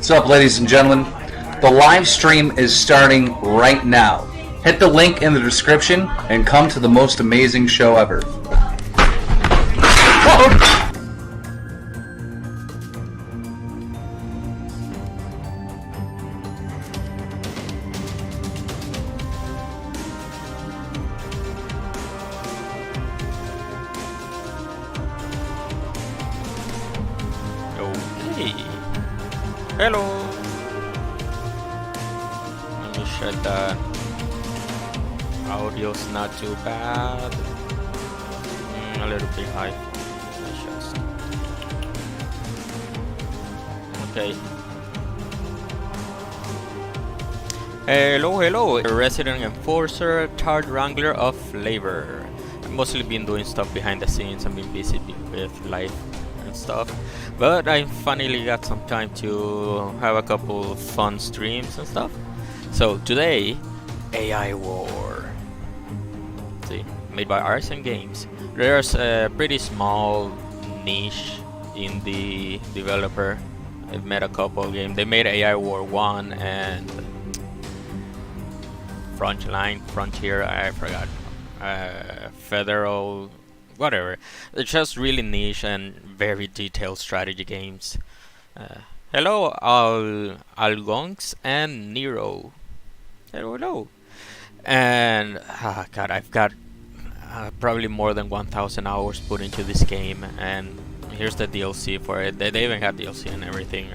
What's up, ladies and gentlemen? The live stream is starting right now. Hit the link in the description and come to the most amazing show ever. Hello. Let me shut that. Audio's not too bad. A little bit high. Just... Okay. Hello. Resident Enforcer, Tard Wrangler of FlaVR. I've mostly been doing stuff behind the scenes. I've been busy with life and stuff. But I finally got some time to have a couple fun streams and stuff. So today, AI War. See, made by Arson Games. There's a pretty small niche indie developer. I've made a couple games. They made AI War 1 and Frontier, I forgot. Federal, whatever. It's just really niche and very detailed strategy games. Hello, Algonks and Nero. Hello. And God, I've got probably more than 1,000 hours put into this game, and here's the DLC for it. They even got DLC and everything,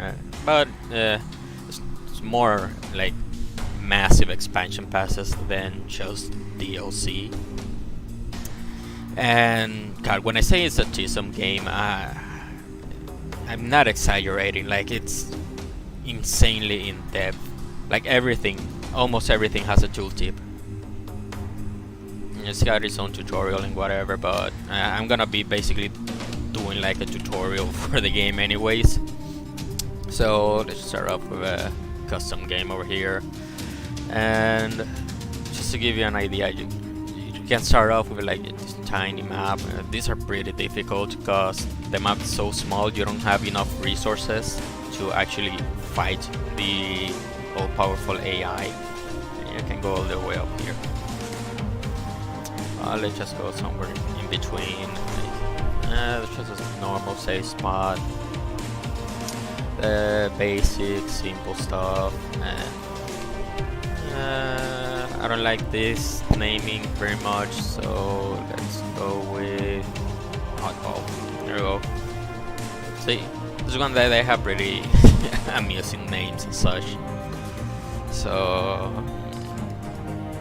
but it's more like massive expansion passes than just DLC. And God, when I say it's a tism game, I'm not exaggerating. Like, it's insanely in depth. Like almost everything has a tooltip. It's got its own tutorial and whatever, but I'm gonna be basically doing like a tutorial for the game anyways. So let's start off with a custom game over here, and just to give you an idea, you can start off with like this tiny map. These are pretty difficult because the map is so small. You don't have enough resources to actually fight the all-powerful AI. And you can go all the way up here. Let's just go somewhere in between. It's just a normal safe spot. Basic, simple stuff. And I don't like this naming very much, so let's go with oddball. There we go. See, this one that they have really amusing names and such. So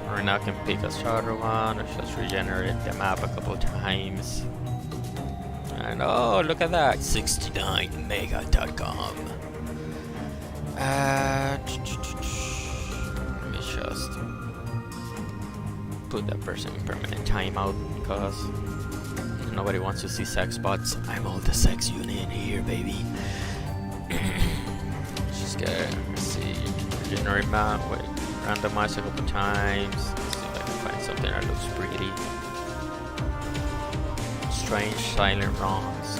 right now I can pick a starter one. Let's just regenerate the map a couple times. And oh, look at that, 69mega.com. Let me just put that person in permanent timeout because nobody wants to see sex bots. I'm all the sex unit here, baby. Just gotta see, generate map, wait, randomize a couple times. Let's see if I can find something that looks pretty. Strange silent wrongs.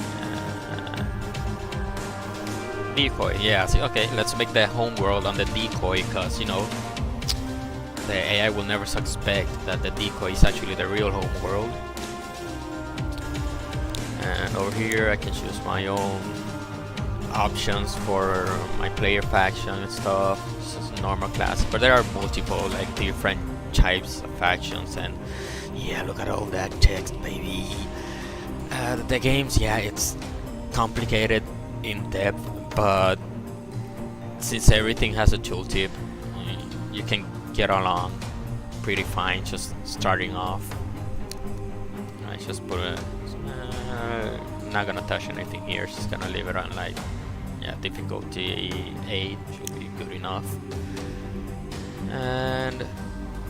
Decoy, yeah, see, okay, let's make the home world on the decoy, because, you know, the AI will never suspect that the decoy is actually the real home world. And over here I can choose my own options for my player faction and stuff. This is normal class, but there are multiple, like, different types of factions. And yeah, look at all that text, baby. The games, yeah, it's complicated in depth, but since everything has a tooltip, you can get along pretty fine just starting off. I just put a not gonna touch anything here, just gonna leave it on like, yeah, difficulty 8 should be good enough. And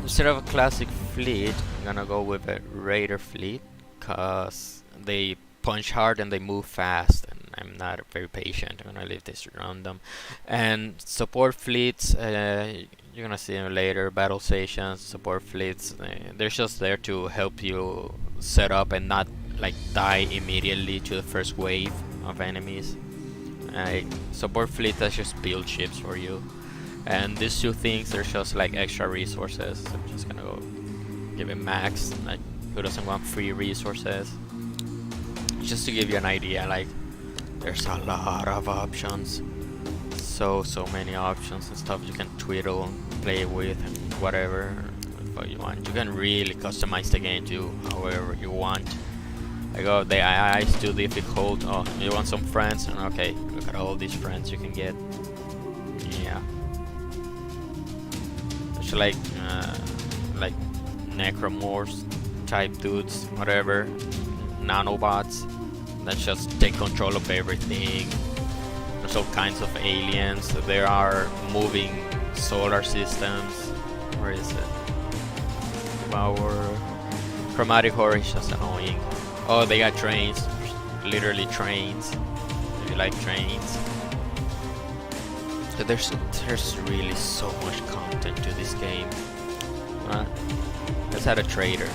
instead of a classic fleet, I'm gonna go with a raider fleet, cause they punch hard and they move fast, and I'm not very patient. I'm gonna leave this around them. And support fleets, you're gonna see them later. Battle stations, support fleets, they're just there to help you set up and not like die immediately to the first wave of enemies. Support fleet that just build ships for you. And these two things are just like extra resources. So I'm just gonna go give it max. Like, who doesn't want free resources? Just to give you an idea, like, there's a lot of options. So many options and stuff you can twiddle and play with and whatever you want. You can really customize the game to however you want. Like, oh, the AI is too difficult. Oh, you want some friends? And okay, look at all these friends you can get. Yeah. It's like necromorphs type dudes, whatever, nanobots that just take control of everything. There's all kinds of aliens. There are moving solar systems. Where is it? Our chromatic horror is just annoying. Oh, they got trains, literally trains. If you like trains. So there's really so much content to this game. Let's add a trader,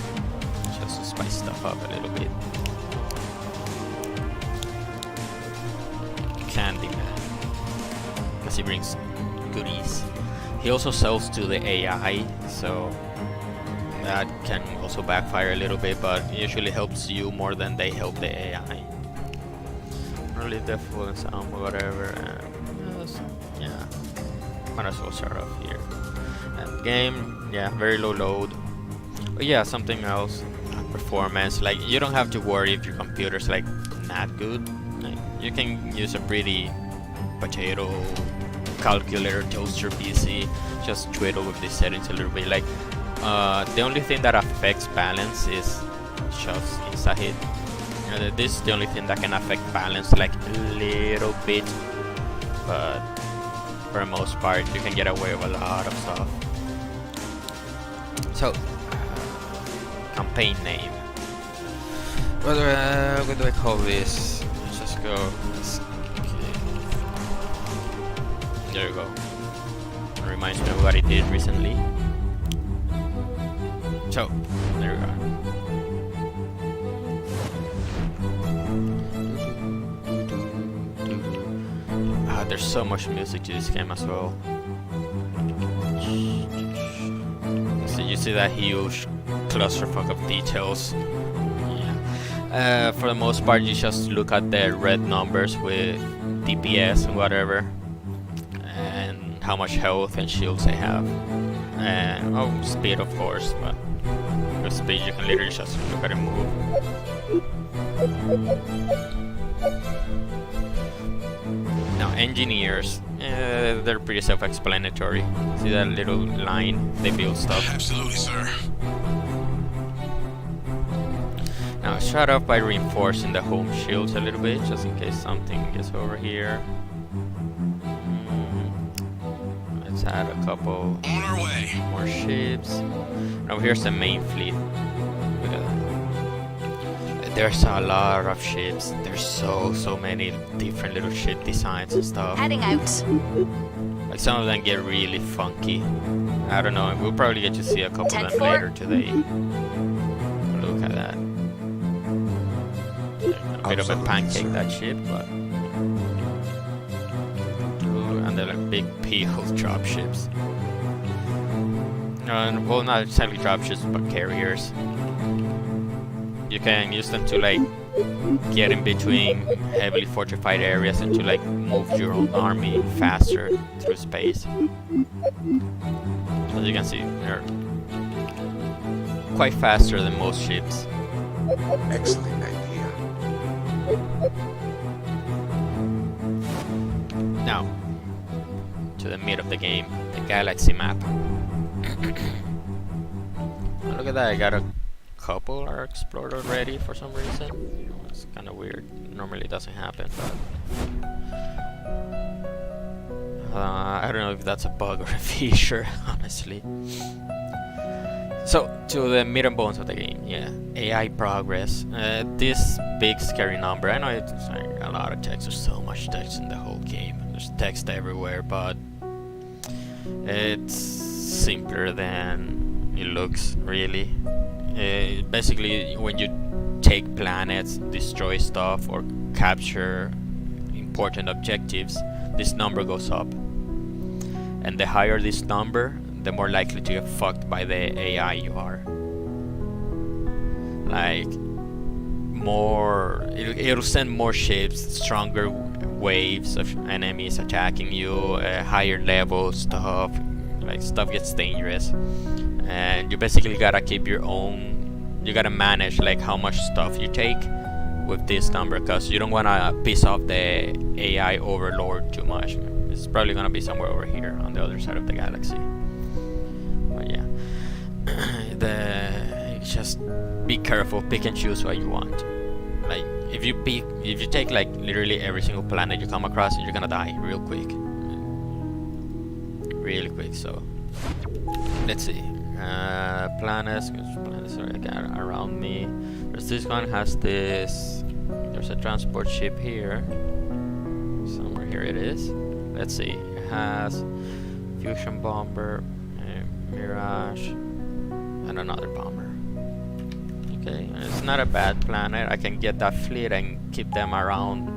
just to spice stuff up a little bit. Candyman, because he brings goodies. He also sells to the AI, so that can also backfire a little bit, but it usually helps you more than they help the AI. Really default and sound, whatever. Yeah, might as well start off here. And game, yeah, very low load. But yeah, something else, performance. Like, you don't have to worry if your computer's like not good. Like, you can use a pretty potato calculator toaster PC. Just twiddle with the settings a little bit. Like, the only thing that affects balance is just insta-hit. This is the only thing that can affect balance like a little bit, but for the most part you can get away with a lot of stuff. So, campaign name. What do I call this? Let's just go. Okay. There you go. Reminds me of what I did recently. So, there we go. There's so much music to this game as well. So you see that huge clusterfuck of details. Yeah. For the most part, you just look at the red numbers with DPS and whatever, and how much health and shields they have, and speed, of course. But with speed, you can literally just look at it move. Now, engineers, they're pretty self-explanatory. See that little line? They build stuff. Absolutely, sir. Now, start off by reinforcing the home shields a little bit, just in case something gets over here. Let's add a couple On our way. more ships. Now, here's the main fleet. Look at that. There's a lot of ships. There's so many different little ship designs and stuff. Heading out. Like, some of them get really funky. I don't know. We'll probably get to see a couple of them later today. Look at that. A bit of a pancake, that ship, but. Ooh, and they're like big peel drop ships. Well, not exactly drop ships, but carriers. You can use them to like get in between heavily fortified areas and to like move your own army faster through space. As you can see, they're quite faster than most ships. Excellent idea. Now, to the meat of the game, the galaxy map. Look at that, I got a couple are explored already for some reason. It's kind of weird. Normally it doesn't happen, but I don't know if that's a bug or a feature, honestly. So, to the meat and bones of the game, yeah, AI progress. This big scary number. I know it's a lot of text. There's so much text in the whole game. There's text everywhere, but it's simpler than it looks, really. Basically, when you take planets, destroy stuff, or capture important objectives, this number goes up. And the higher this number, the more likely to get fucked by the AI you are. Like, it'll send more ships, stronger waves of enemies attacking you, higher level stuff. Like, stuff gets dangerous. And you basically gotta keep your own, you gotta manage like how much stuff you take with this number, because you don't wanna piss off the AI overlord too much. It's probably gonna be somewhere over here on the other side of the galaxy. But yeah, just be careful, pick and choose what you want. Like, if you take like literally every single planet you come across, you're gonna die real quick. Really quick. So let's see. Planets I got around me. This one has this. There's a transport ship here. Somewhere here it is. Let's see. It has fusion bomber, Mirage, and another bomber. Okay, it's not a bad planet. I can get that fleet and keep them around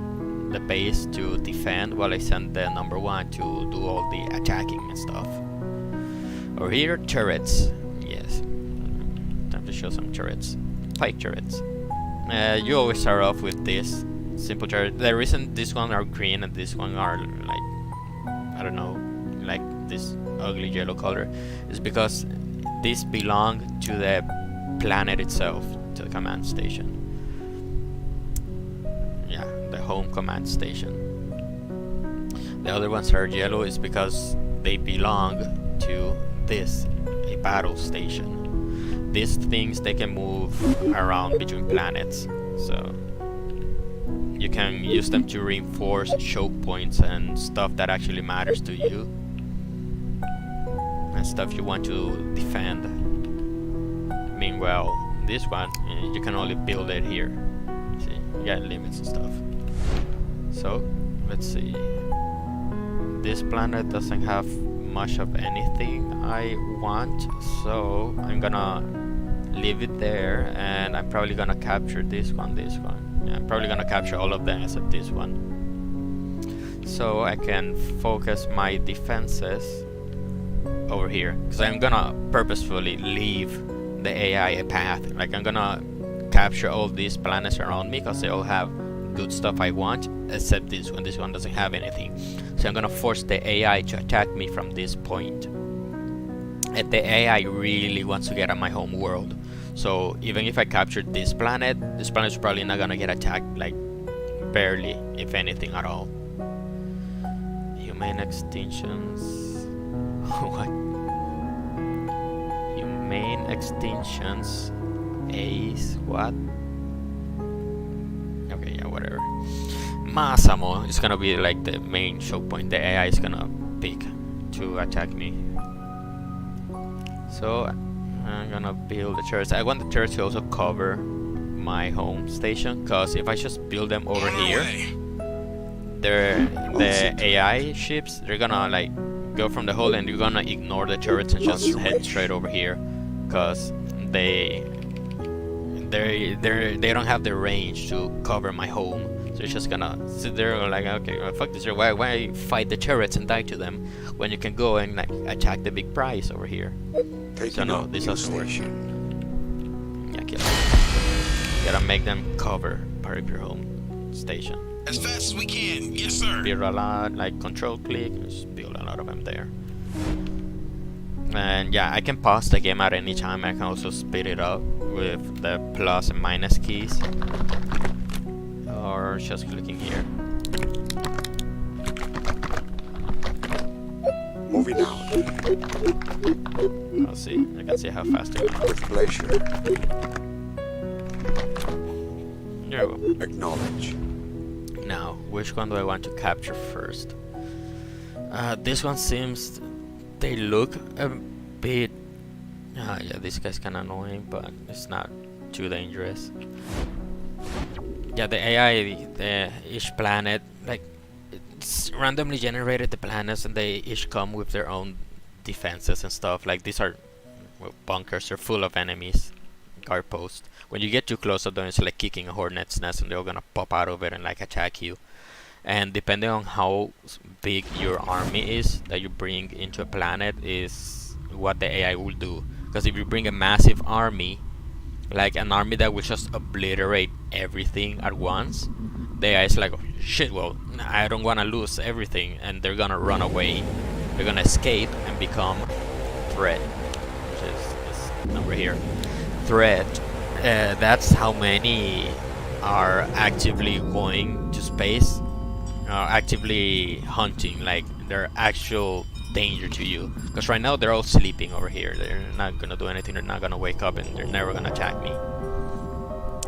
the base to defend while I send the number 1 to do all the attacking and stuff. Over here, turrets. Yes, time to show some turrets. Pike turrets. You always start off with this simple turret. The reason this one are green and this one are like, I don't know, like this ugly yellow color, is because these belong to the planet itself, to the command station. Yeah, the home command station. The other ones are yellow is because they belong to this, a battle station. These things, they can move around between planets, so you can use them to reinforce choke points and stuff that actually matters to you, and stuff you want to defend. Meanwhile, this one, you can only build it here. See, you got limits and stuff. So, let's see. This planet doesn't have much of anything I want, so I'm gonna leave it there, and I'm probably gonna capture this one. Yeah, I'm probably gonna capture all of them except this one, so I can focus my defenses over here, because I'm gonna purposefully leave the AI a path. Like, I'm gonna capture all these planets around me because they all have good stuff I want, except this one. This one doesn't have anything, so I'm gonna force the AI to attack me from this point. And the AI really wants to get at my home world, so even if I captured this planet's probably not gonna get attacked, like barely, if anything at all. Humane extinctions. What? Humane extinctions. Ace. What? Okay, yeah, whatever. Masamo is gonna be like the main choke point. The AI is gonna pick to attack me. So I'm gonna build the turrets. I want the turrets to also cover my home station, because if I just build them over here, the AI ships, they're gonna like go from the hole, and you're gonna ignore the turrets and just head straight over here, because they don't have the range to cover my home. So you're just gonna sit there like, okay, well, fuck this. Why fight the turrets and die to them when you can go and like attack the big prize over here? So no, this doesn't work. Yeah, kill them. You gotta make them cover part of your home station. As fast as we can, yes sir. Build a lot, like control click, just build a lot of them there. And yeah, I can pause the game at any time. I can also speed it up with the plus and minus keys, or just clicking here. Moving out. I'll see. I can see how fast it goes. With pleasure. There we go. Acknowledge. Now, which one do I want to capture first? This one seems... They look a bit... yeah, this guy's kinda annoying, but it's not too dangerous. Yeah, the AI, each planet, like, it's randomly generated the planets, and they each come with their own defenses and stuff. Like, these are bunkers, they're full of enemies, guard posts. When you get too close to them, it's like kicking a hornet's nest, and they're all gonna pop out of it and like attack you. and depending on how big your army is that you bring into a planet is what the AI will do. Because if you bring a massive army, like an army that will just obliterate everything at once, the AI is like, oh, shit, well, I don't want to lose everything, and they're gonna run away, they're gonna escape and become threat, which is this number here, threat. That's how many are actively going to space, actively hunting, like they're actual danger to you. Because right now they're all sleeping over here, they're not gonna do anything, they're not gonna wake up, and they're never gonna attack me.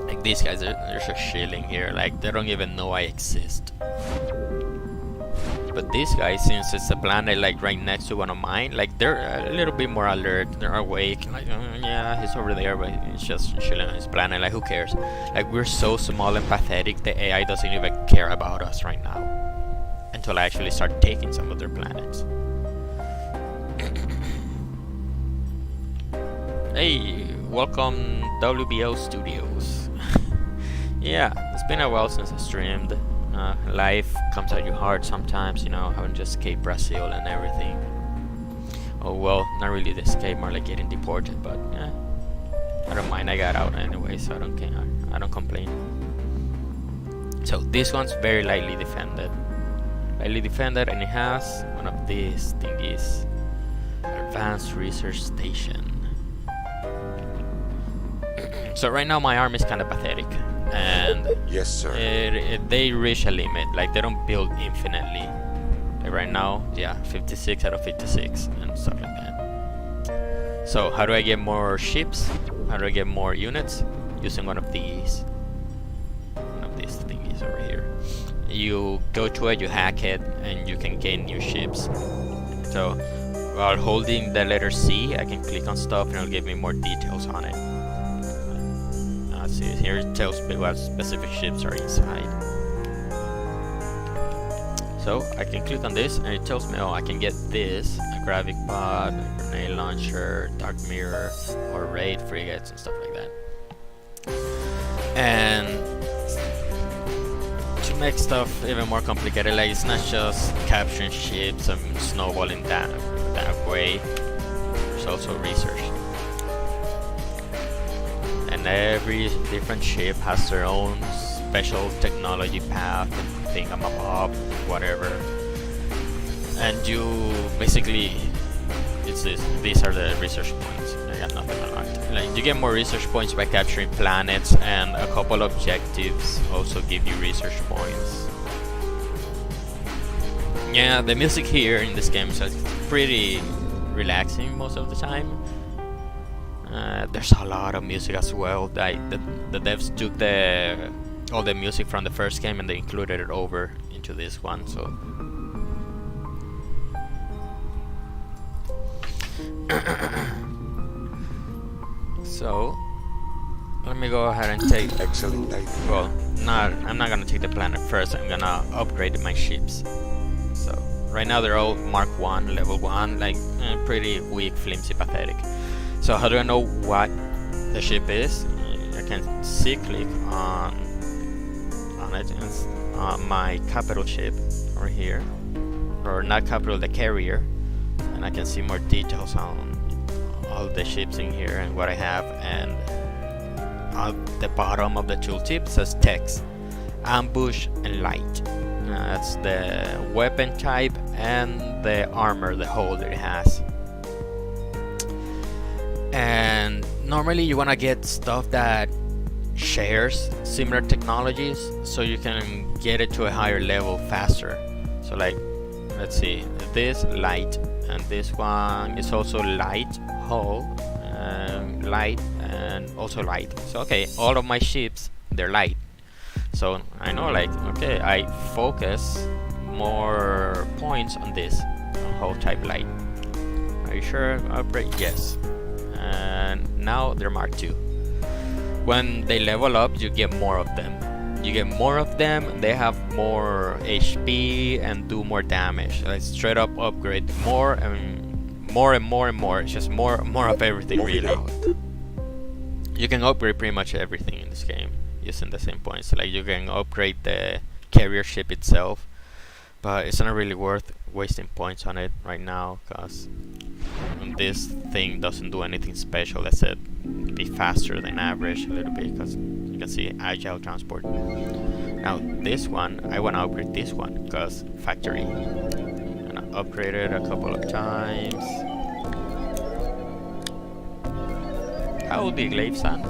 Like these guys, they're just chilling here, like they don't even know I exist. But these guys, since it's a planet like right next to one of mine, like they're a little bit more alert, they're awake, like yeah, he's over there, but he's just chilling on his planet, like who cares? Like we're so small and pathetic, the AI doesn't even care about us right now, until I actually start taking some of their planets. Hey, welcome WBO Studios. Yeah, it's been a while since I streamed. Life comes at you hard sometimes, you know, having to escape Brazil and everything. Oh well, not really the escape, more like getting deported, but yeah, I don't mind, I got out anyway, so I don't care, I don't complain. So this one's very lightly defended. Lightly defended, and it has one of these thingies. Advanced Research Station. So right now my arm is kind of pathetic, and Yes, sir. they reach a limit, like they don't build infinitely. Like right now, yeah, 56 out of 56 and stuff like that. So how do I get more ships? How do I get more units? Using one of these thingies over here. You go to it, you hack it, and you can gain new ships. So while holding the letter C, I can click on stuff and it'll give me more details on it. See, here it tells me what specific ships are inside. So I can click on this and it tells me, oh, I can get this, a gravity pod, a grenade launcher, dark mirror, or raid frigates and stuff like that. And to make stuff even more complicated, like it's not just capturing ships and snowballing that way, there's also research. And every different ship has their own special technology path and thingamabob, whatever. And you basically, these are the research points. I got nothing unlocked. Like you get more research points by capturing planets, and a couple objectives also give you research points. Yeah, the music here in this game is pretty relaxing most of the time. There's a lot of music as well. The devs took all the music from the first game and they included it over into this one. So let me go ahead and take. Excellent idea. Well, I'm not gonna take the planet first. I'm gonna upgrade my ships. So right now they're all Mark 1, level 1, like pretty weak, flimsy, pathetic. So how do I know what the ship is? I can click on it, and on my capital ship over here, or not capital, the carrier, and I can see more details on all the ships in here and what I have. And at the bottom of the tooltip says text, ambush and light. That's the weapon type and the armor, the hull that it has. And normally you want to get stuff that shares similar technologies so you can get it to a higher level faster. So like, let's see, this light, and this one is also light hull, light, and also light. So okay, all of my ships, they're light. So I know, like, okay, I focus more points on this, on hull type light. Are you sure? Upgrade? Yes. And now they're Mark 2. When they level up, you get more of them. They have more HP and do more damage. Like straight up upgrade more and more and more and more. It's just more of everything, really. You can upgrade pretty much everything in this game using the same points. Like you can upgrade the carrier ship itself, but it's not really worth wasting points on it right now, because this thing doesn't do anything special. Let's say be faster than average a little bit, because you can see agile transport. Now this one, I want to upgrade this one because factory. I'm gonna upgrade it a couple of times. How the glaives on?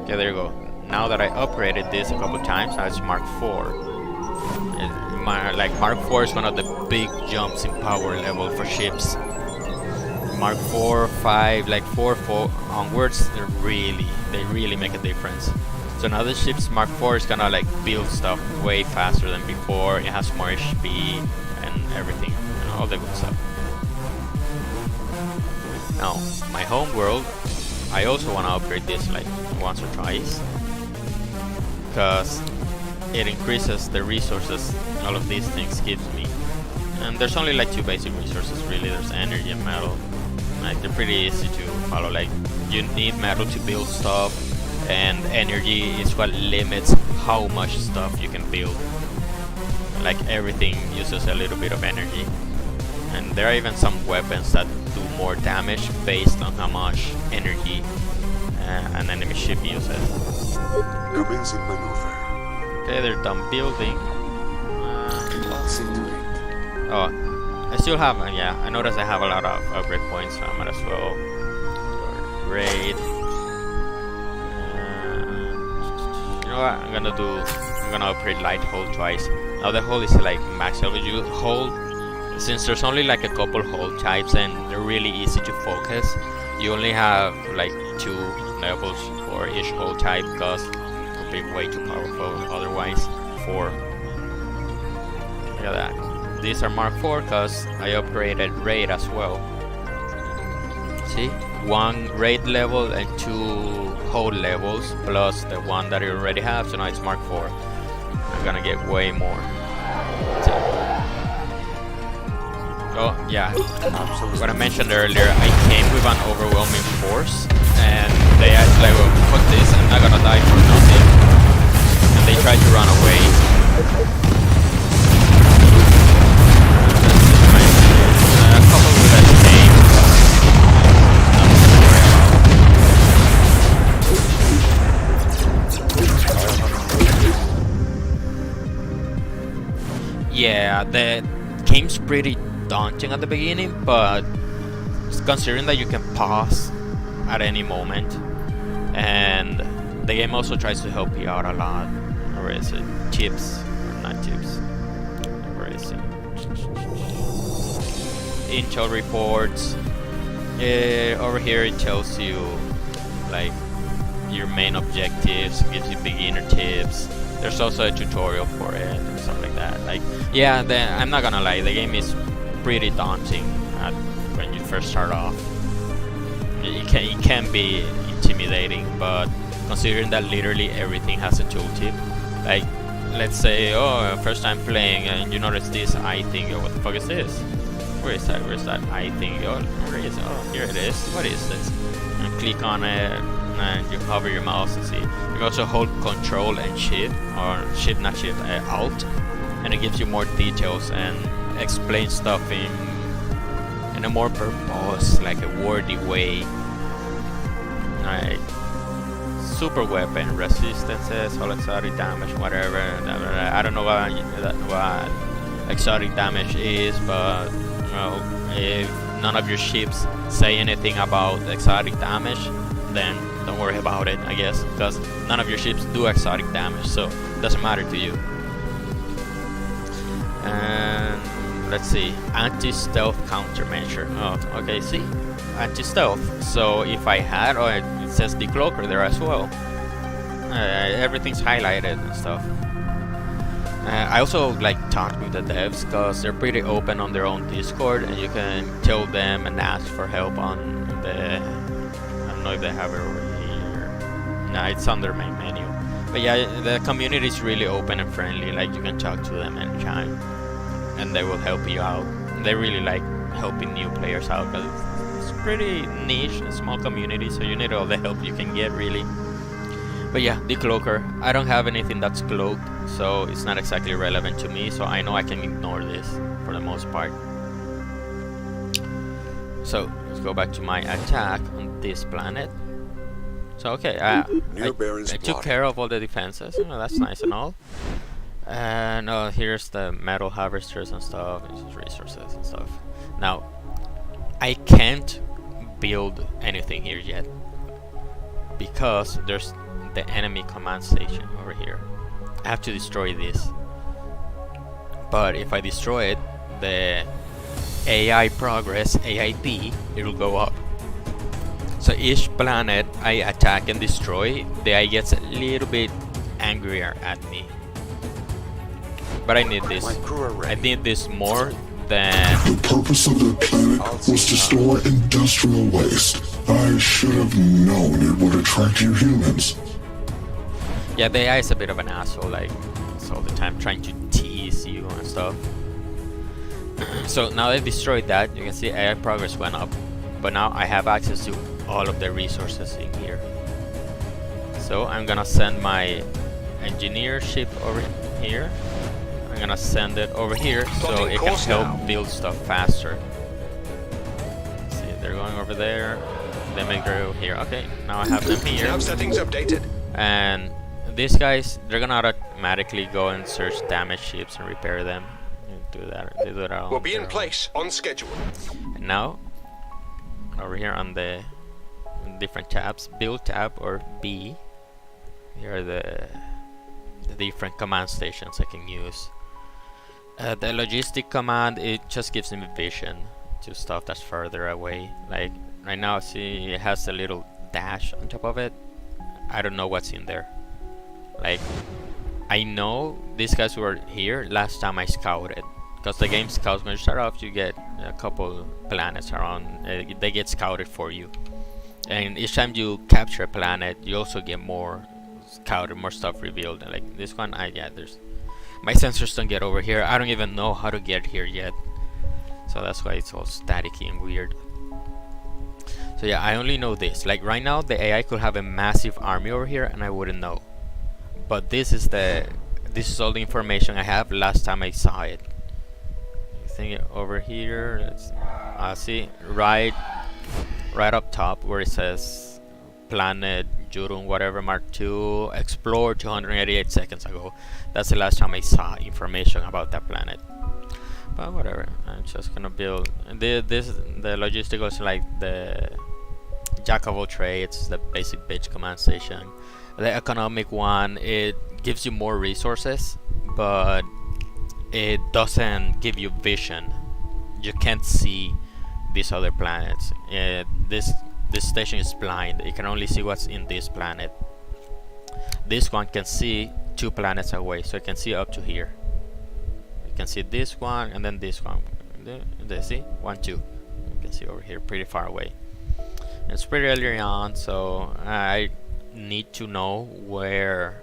Okay, there you go. Now that I upgraded this a couple of times, now it's Mark 4. Mark 4 is one of the big jumps in power level for ships. Mark 4, 5, like 4 onwards, they really make a difference. So now the ship's Mark 4 is gonna like build stuff way faster than before. It has more HP and everything, you know, all the good stuff. Now, my home world, I also want to upgrade this like once or twice, because it increases the resources all of these things gives me. And there's only like 2 basic resources really. There's energy and metal. Like they're pretty easy to follow. Like you need metal to build stuff, and energy is what limits how much stuff you can build. Like everything uses a little bit of energy. And there are even some weapons that do more damage based on how much energy an enemy ship uses. Commencing maneuver. Okay, they're done building. Let's into it. Oh, I still have, yeah, I noticed I have a lot of upgrade points, so I might as well raid. You know what, I'm gonna upgrade light hull twice. Now the hull is like max level. You hold, since there's only like a couple hull types and they're really easy to focus, you only have like 2 levels for each hull type, because it would be way too powerful otherwise. 4. Look at that. These are Mark 4 because I upgraded raid as well. See? 1 raid level and 2 hull levels plus the one that I already have, so now it's Mark 4. I'm gonna get way more. Oh yeah, what I mentioned earlier, I came with an overwhelming force, and they asked like, well, fuck this, I'm not gonna die for nothing. And they tried to run away. A couple with that tank. Yeah, the game's pretty daunting at the beginning, but considering that you can pause at any moment, and the game also tries to help you out a lot. Where is it? Tips, not tips. Where is it? Intel reports. Over here it tells you like your main objectives, gives you beginner tips. There's also a tutorial for it and stuff like that. Like, yeah, I'm not gonna lie, the game is pretty daunting when you first start off. It can be intimidating, but considering that literally everything has a tooltip, like let's say, oh, first time playing and you notice this eye thing, oh, what the fuck is this? Where is that eye thing? Oh, where is it? Oh, here it is. What is this? And click on it and you hover your mouse and see. You can also hold control and shift, or shift, not shift, alt, and it gives you more details and explains stuff in a more verbose, like a wordy way. Like super weapon resistances, all exotic damage, whatever. I don't know what exotic damage is, but you know, if none of your ships say anything about exotic damage, then don't worry about it, I guess, because none of your ships do exotic damage, so it doesn't matter to you. And let's see, anti-stealth countermeasure. Oh, okay, see, anti-stealth. So if I had, oh, it says decloaker there as well. Everything's highlighted and stuff. I also like talk with the devs because they're pretty open on their own Discord, and you can tell them and ask for help on the. I don't know if they have it over here. Nah, it's on their main menu. But yeah, the community is really open and friendly. Like you can talk to them anytime, and they will help you out. They really like helping new players out because it's pretty niche, a small community, so you need all the help you can get, really. But yeah, the cloaker. I don't have anything that's cloaked, so it's not exactly relevant to me, so I know I can ignore this for the most part. So let's go back to my attack on this planet. So okay, I took care of all the defenses. You know, that's nice and all. And here's the metal harvesters and stuff, and resources and stuff. Now, I can't build anything here yet because there's the enemy command station over here. I have to destroy this. But if I destroy it, the AI progress, AIP, it will go up. So each planet I attack and destroy, the AI gets a little bit angrier at me. But I need this. I need this more than... The purpose of their planet was to store industrial waste. I should have known it would attract you humans. Yeah, the AI is a bit of an asshole, like, it's all the time trying to tease you and stuff. So now I destroyed that, you can see AI progress went up. But now I have access to all of the resources in here. So I'm gonna send my engineer ship over here. I'm gonna send it over here so it can help build stuff faster. Let's see, they're going over there. They make their way here. Okay, now I have them here. Now settings updated. And these guys, they're gonna automatically go and search damaged ships and repair them. Do that. They do that all. We'll be in place on schedule. And now, over here on the different tabs, build tab or B, here are the different command stations I can use. The logistic command, it just gives me vision to stuff that's further away. Like right now, see, it has a little dash on top of it. I don't know what's in there. Like, I know these guys were here last time I scouted, because the game scouts, when you start off you get a couple planets around, they get scouted for you, and each time you capture a planet you also get more scouted, more stuff revealed. And like this one, there's my sensors don't get over here. I don't even know how to get here yet, so that's why it's all staticky and weird. So yeah, I only know this. Like right now the AI could have a massive army over here and I wouldn't know, but this is all the information I have last time I saw it. Thing over here, let's see, right up top where it says planet Jurun whatever Mark II explored 288 seconds ago. That's the last time I saw information about that planet. But whatever, I'm just gonna build the logistical is like the jack of all trades, the basic bitch command station. The economic one, it gives you more resources, but it doesn't give you vision. You can't see these other planets. This station is blind. It can only see what's in this planet. This one can see 2 planets away, so it can see up to here. You can see this one and then this one. They see 1, 2. You can see over here, pretty far away. It's pretty early on, so I need to know where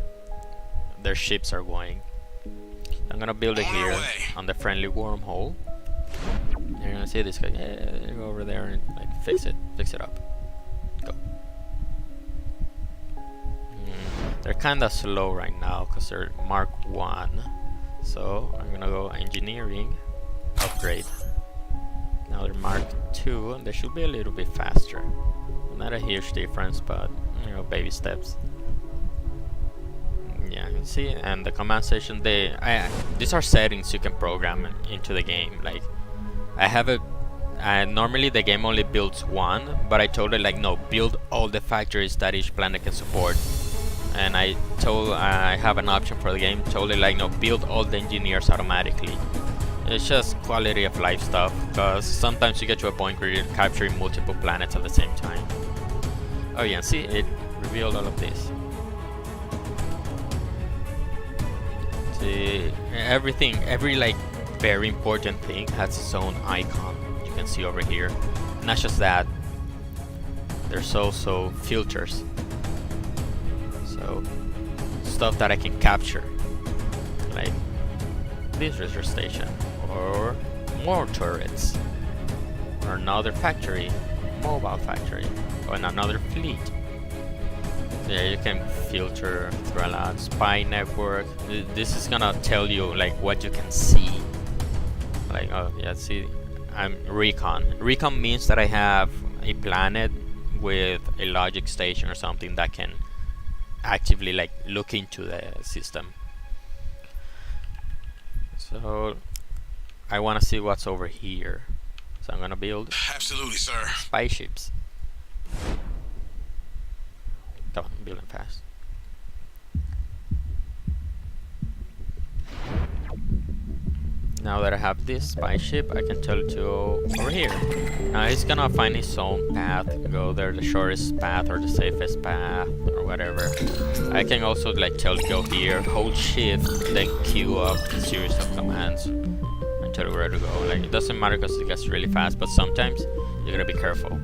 their ships are going. I'm gonna build it here on the friendly wormhole. You're gonna see this guy. Yeah, go over there and like fix it up. Go. They're kind of slow right now because they're Mark 1. So I'm gonna go engineering, upgrade. Now they're Mark 2, and they should be a little bit faster. Not a huge difference, but you know, baby steps. Yeah, you see, and the command station, these are settings you can program into the game. Like, I have normally the game only builds one, but I told it like, no, build all the factories that each planet can support. And I have an option for the game, told it like, no, build all the engineers automatically. It's just quality of life stuff, because sometimes you get to a point where you're capturing multiple planets at the same time. Oh yeah, see, it revealed all of this. See, every like very important thing has its own icon. You can see over here. Not just that, there's also filters. So stuff that I can capture, like this research station, or more turrets, or another factory, mobile factory, or another fleet. Yeah, you can filter through a lot. Spy network. This is gonna tell you like what you can see. Like, oh yeah, see, I'm recon. Recon means that I have a planet with a logic station or something that can actively like look into the system. So I want to see what's over here. So I'm gonna build Absolutely, sir. spaceships. Come on, building fast. Now that I have this spaceship, I can tell it to go over here. Now he's gonna find his own path, go there, the shortest path or the safest path or whatever. I can also like tell it to go here, hold shift, then queue up a series of commands and tell it where to go. Like, it doesn't matter because it gets really fast, but sometimes you gotta be careful.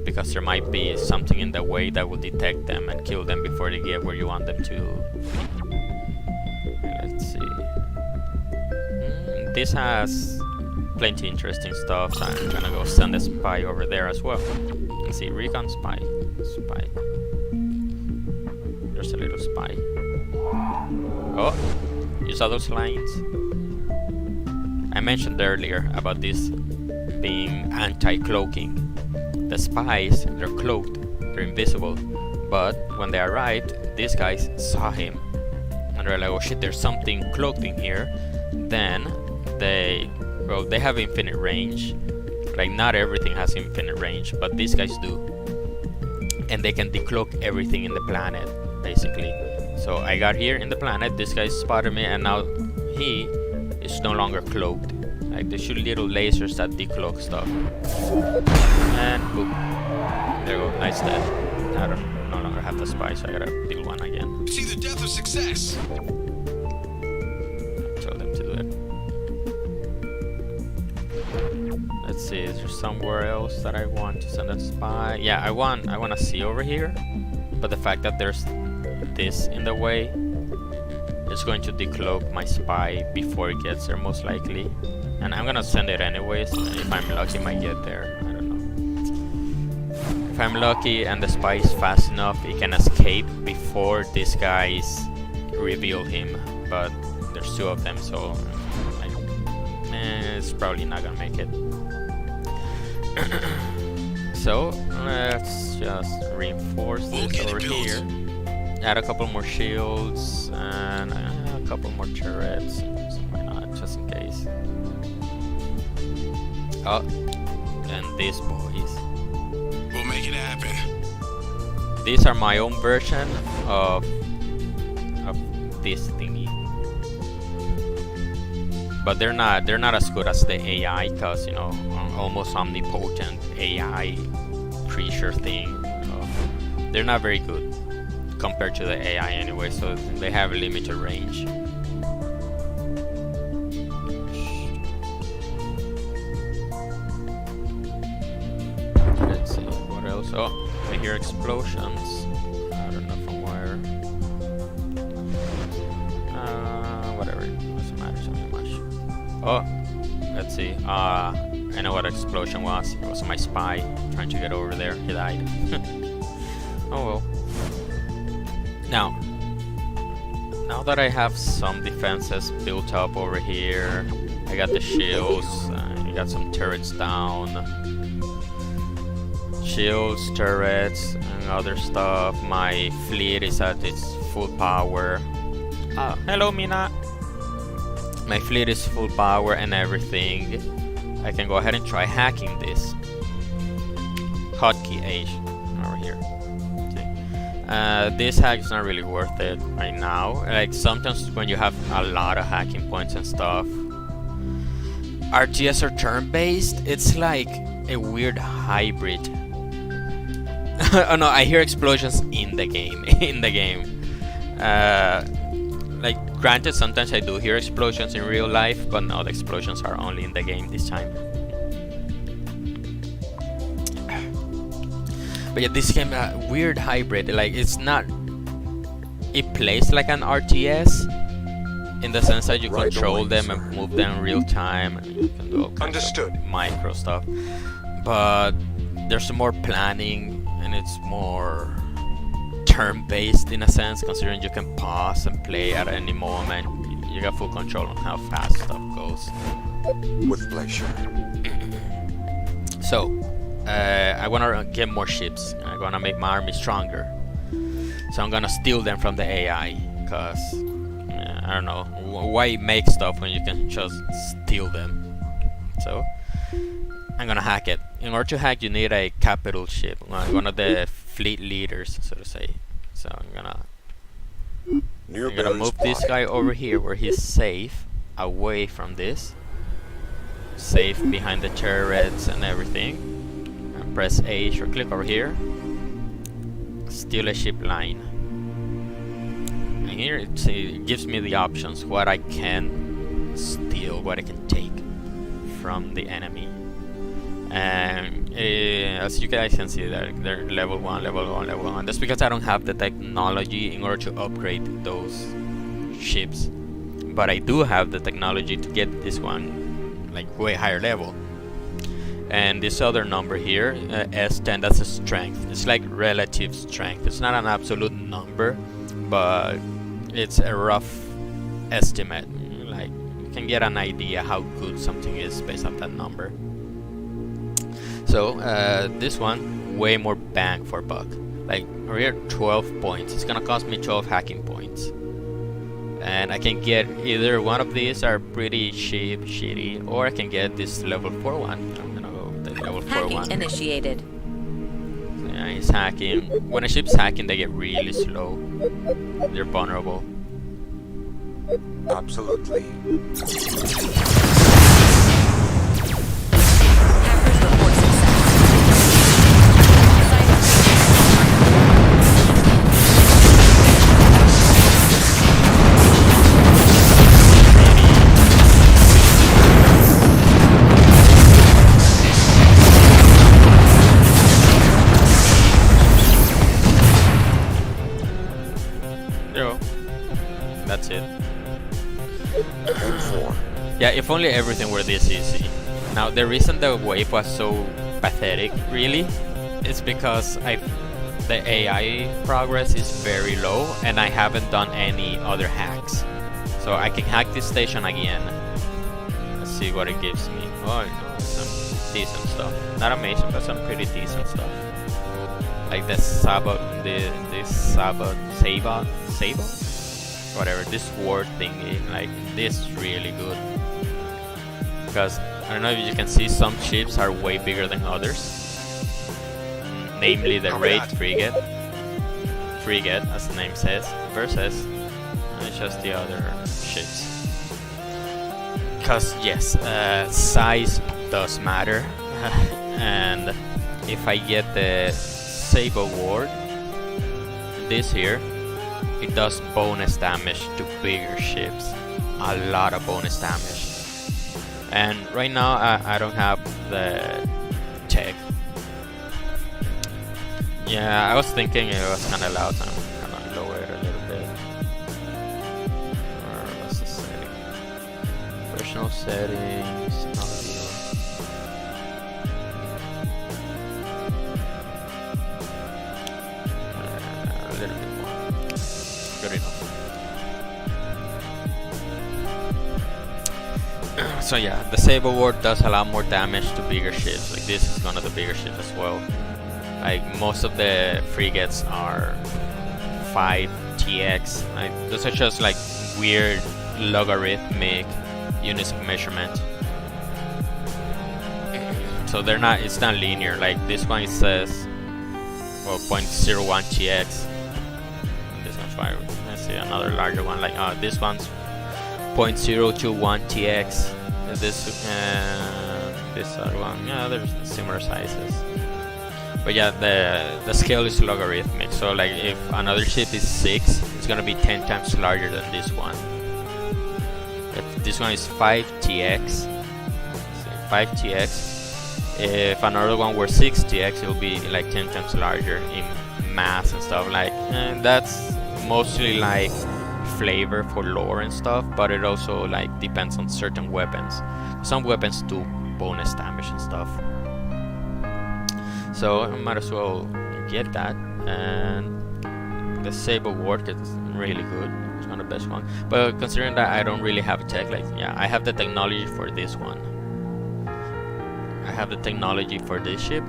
Because there might be something in the way that will detect them and kill them before they get where you want them to. Let's see. This has plenty interesting stuff, so I'm gonna go send a spy over there as well. Let's see, recon spy. There's a little spy. Oh, you saw those lines? I mentioned earlier about this being anti-cloaking. The spies, they're cloaked, they're invisible, but when they arrived, these guys saw him and they're like, oh shit, there's something cloaked in here. Then they have infinite range. Like, not everything has infinite range, but these guys do, and they can decloak everything in the planet basically. So I got here in the planet, this guy spotted me, and now he is no longer cloaked. Like, they shoot little lasers that decloak stuff. And boom. There you go, nice dead. I don't no longer have the spy, so I gotta build one again. See the death of success. Tell them to do it. Let's see, is there somewhere else that I want to send a spy? Yeah, I want to see over here, but the fact that there's this in the way is going to decloak my spy before it gets there, most likely. And I'm gonna send it anyways. If I'm lucky, it might get there. I don't know. If I'm lucky and the spy is fast enough, he can escape before these guys reveal him. But there's two of them, so it's probably not gonna make it. So let's just reinforce this over here. Add a couple more shields and a couple more turrets. So why not, just in case. Oh, and these boys. We'll make it happen. These are my own version of this thingy. But they're not as good as the AI, cause you know, almost omnipotent AI creature thing. They're not very good compared to the AI anyway, so they have a limited range. Let's see, what else? Oh, I hear explosions. I don't know from where. Whatever, doesn't matter to me much. Oh, let's see. I know what explosion was. It was my spy trying to get over there. He died. Oh well. Now that I have some defenses built up over here, I got the shields, I got some turrets down, shields, turrets, and other stuff. My fleet is at its full power. Hello Mina! My fleet is full power and everything. I can go ahead and try hacking this. Hotkey H over here. This hack is not really worth it right now. Like, sometimes when you have a lot of hacking points and stuff, RTS or turn-based, it's like a weird hybrid. Oh no, I hear explosions in the game. Like, granted, sometimes I do hear explosions in real life, but no, the explosions are only in the game this time. But yeah, this game a weird hybrid. Like, it's not. It plays like an RTS in the sense that you control them and move them in real time. And you can do all kinds of micro stuff. But there's more planning and it's more turn-based in a sense, considering you can pause and play at any moment. You got full control on how fast stuff goes. With pleasure. So, I wanna get more ships. I'm gonna make my army stronger. So I'm gonna steal them from the AI, cause I don't know why make stuff when you can just steal them. So I'm gonna hack it. In order to hack, you need a capital ship, one of the fleet leaders, so to say. So I'm gonna move this guy over here where he's safe, away from this, safe behind the turrets and everything. And press H or click over here. Steal a ship line. And here it gives me the options, what I can steal, what I can take from the enemy. And as you guys can see, they're level 1, level 1, level 1. That's because I don't have the technology in order to upgrade those ships. But I do have the technology to get this one like way higher level. And this other number here, S10, that's a strength. It's like relative strength. It's not an absolute number, but it's a rough estimate. Like, you can get an idea how good something is based on that number. So this one, way more bang for buck. Like, we're here 12 points. It's gonna cost me 12 hacking points. And I can get either one of these are pretty cheap, shitty, or I can get this level 4 one. I'm gonna go with the level 4 Hacking one. initiated. So yeah, he's hacking. When a ship's hacking, they get really slow. They're vulnerable. Absolutely. Hackers report success. That's it. M4. Yeah, if only everything were this easy. Now, the reason the wave was so pathetic, really, is because the AI progress is very low, and I haven't done any other hacks. So I can hack this station again. Let's see what it gives me. Oh, no, some decent stuff. Not amazing, but some pretty decent stuff. Like the Sabot, whatever, this ward thingy, like this is really good. Because I don't know if you can see, some ships are way bigger than others. Namely the Raid frigate, as the name says, versus just the other ships. Because yes, size does matter. And if I get the Sable Ward, this here, it does bonus damage to bigger ships. A lot of bonus damage. And right now I don't have the tech. Yeah, I was thinking it was kinda loud. I'm gonna lower it a little bit. Or what's the setting? Personal settings, audio. A little bit more. Good enough. So yeah, the Sable Ward does a lot more damage to bigger ships. Like this is one of the bigger ships as well. Like most of the frigates are 5TX. Like those are just like weird logarithmic units of measurement. So they're not. It's not linear. Like this one, it says, well, 0.01TX. This one's 5. Let's see another larger one. Like this one's 0.021TX. This other one, yeah, there's similar sizes. But yeah, the scale is logarithmic. So like if another ship is 6, it's gonna be 10 times larger than this one. If this one is 5TX, 5TX. If another one were 6TX, it will be like 10 times larger in mass and stuff. Like, and that's mostly like flavor for lore and stuff, but it also like depends on certain weapons. Some weapons do bonus damage and stuff. So I might as well get that, and The Sable Ward is really good. It's not the best one. But considering that I don't really have a tech, like, yeah, I have the technology for this one. I have the technology for this ship,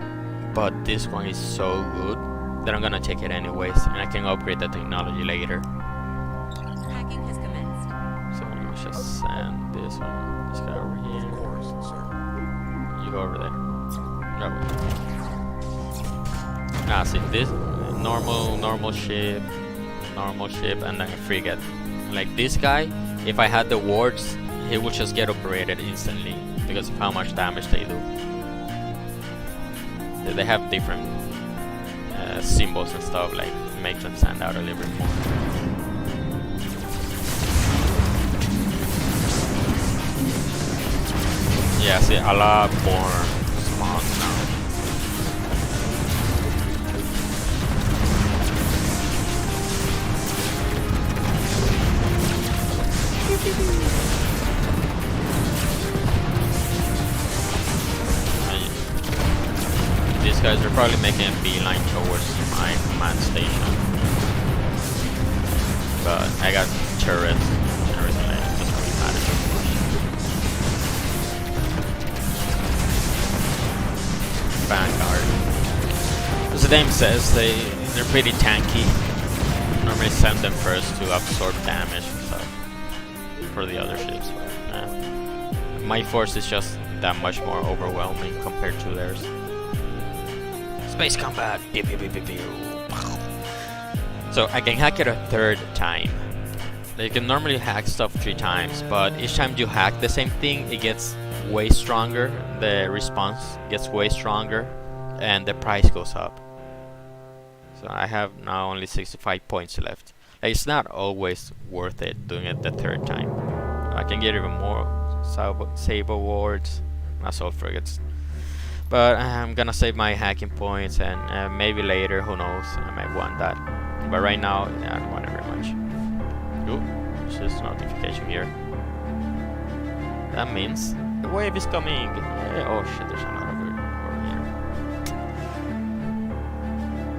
but this one is so good that I'm gonna take it anyways, and I can upgrade the technology later. Hacking has commenced. So let's just send this one, this guy over here. Of course, sir. You go over there. No. Ah, see this normal ship, and then a frigate. Like this guy, if I had the wards, he would just get operated instantly because of how much damage they do. They have different symbols and stuff, like make them stand out a little bit more. Yeah, see, a lot more spawns now. These guys are probably making a beeline towards my command station, but I got turrets and everything like that. Doesn't really matter so much. Vanguard. As the name says, they're pretty tanky. Normally send them first to absorb damage and stuff for the other ships. My force is just that much more overwhelming compared to theirs. Space combat. Pew, pew, pew, pew, pew. So I can hack it a third time. You can normally hack stuff 3 times, but each time you hack the same thing, it gets way stronger. The response gets way stronger, and the price goes up. So I have now only 65 points left. Like, it's not always worth it doing it the third time. I can get even more Sable Wards, assault frigates. But I'm gonna save my hacking points, and maybe later, who knows, I might want that. But right now, yeah, I don't want it very much. Ooh, there's just a notification here. That means the wave is coming. Yeah, oh shit, there's another over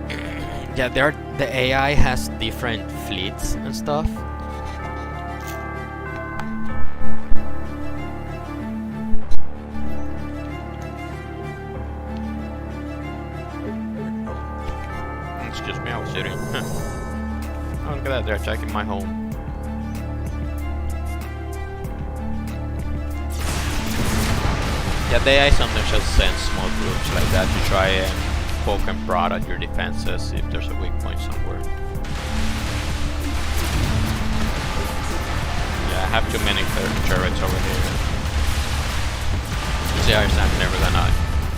here. Yeah, the AI has different fleets and stuff. Excuse me, I was sitting. Oh, look at that, they're attacking my home. Yeah, the AI sometimes just sends small groups like that to try and poke and prod at your defenses if there's a weak point somewhere. Yeah, I have too many turrets over here. The AI is never gonna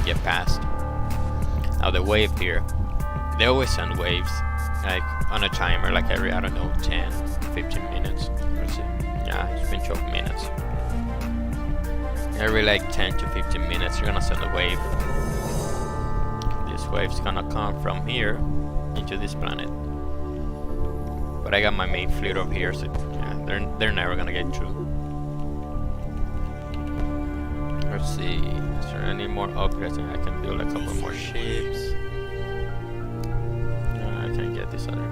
get past. Now the wave here. They always send waves, like on a timer, like every, I don't know, 10, 15 minutes. Let's see. Yeah, it's been 12 minutes. Every like 10 to 15 minutes, you're gonna send a wave. This wave's gonna come from here into this planet. But I got my main fleet over here, so yeah, they're never gonna get through. Let's see, is there any more upgrades? I can build a couple more ships. I can get this other,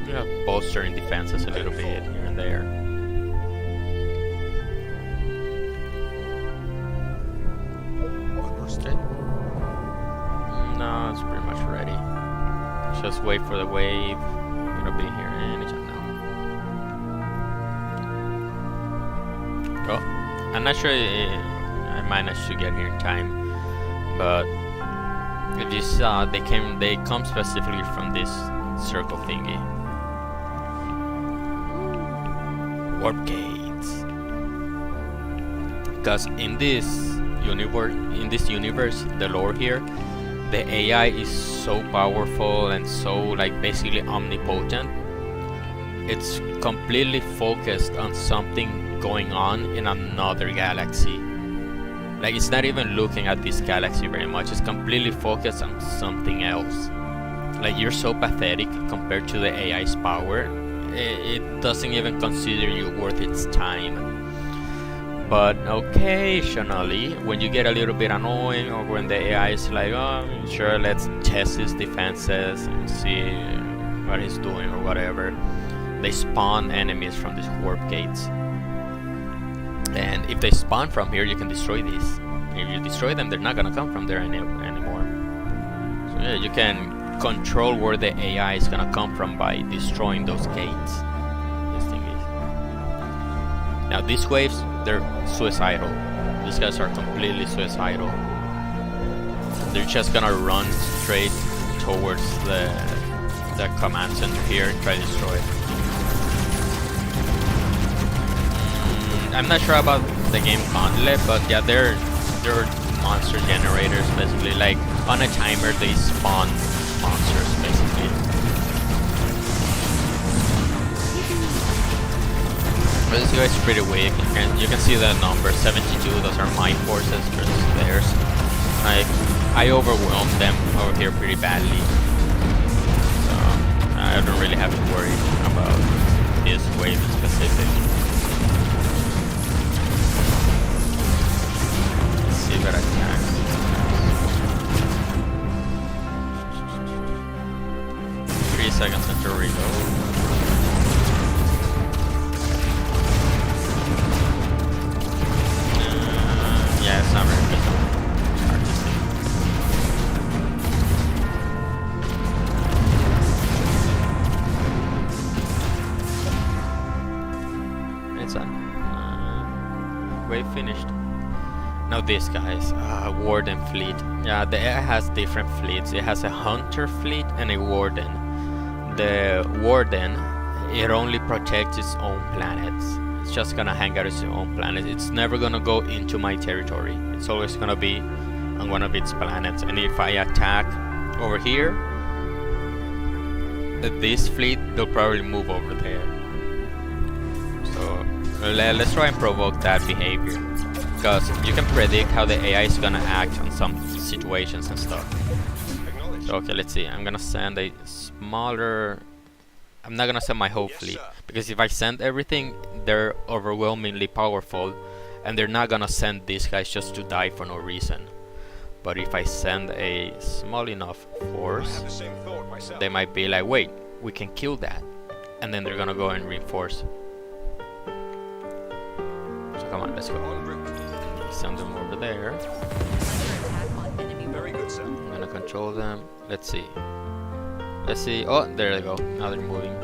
yeah, bolstering defenses a little bit here and there. Okay. No, it's pretty much ready. Just wait for the wave. It'll be here anytime now. Oh, I'm not sure I managed to get here in time, but if you saw, they come specifically from this circle thingy. Warp gates. Because in this universe, the lore here, the AI is so powerful and so like basically omnipotent. It's completely focused on something going on in another galaxy. Like, it's not even looking at this galaxy very much. It's completely focused on something else. Like, you're so pathetic compared to the AI's power. It doesn't even consider you worth its time. But occasionally, when you get a little bit annoying, or when the AI is like, oh, sure, let's test his defenses and see what he's doing or whatever, they spawn enemies from these warp gates. And if they spawn from here, you can destroy these. If you destroy them, they're not gonna come from there anymore. So yeah, you can control where the AI is gonna come from by destroying those gates. This thing is. Now these waves, they're suicidal. These guys are completely suicidal. They're just gonna run straight towards the command center here and try to destroy it. I'm not sure about the game Gauntlet, but yeah, they're monster generators basically. Like on a timer, they spawn monsters basically. But this guy's pretty weak. You can see the number 72. Those are my forces versus theirs. I overwhelmed them over here pretty badly, so I don't really have to worry about this wave in specific. Let's see what I can. 3 seconds until reload. Yeah, it's not very good. It's hard to see. It's done. Wave finished. Now this guys, Warden fleet. Yeah, the AI has different fleets. It has a hunter fleet and a warden. The warden, it only protects its own planets. It's just gonna hang out its own planet. It's never gonna go into my territory. It's always gonna be on one of its planets. And if I attack over here, this fleet, they'll probably move over there. So let's try and provoke that behavior, because you can predict how the AI is gonna act on some situations and stuff. So okay, let's see. I'm gonna send a smaller. I'm not gonna send my whole fleet, because if I send everything, they're overwhelmingly powerful, and they're not gonna send these guys just to die for no reason. But if I send a small enough force, they might be like, wait, we can kill that, and then they're gonna go and reinforce. So come on, let's go. Send them over there. Very good, sir. I'm gonna control them. Let's see. Let's see. Oh, there they go. Now they're moving.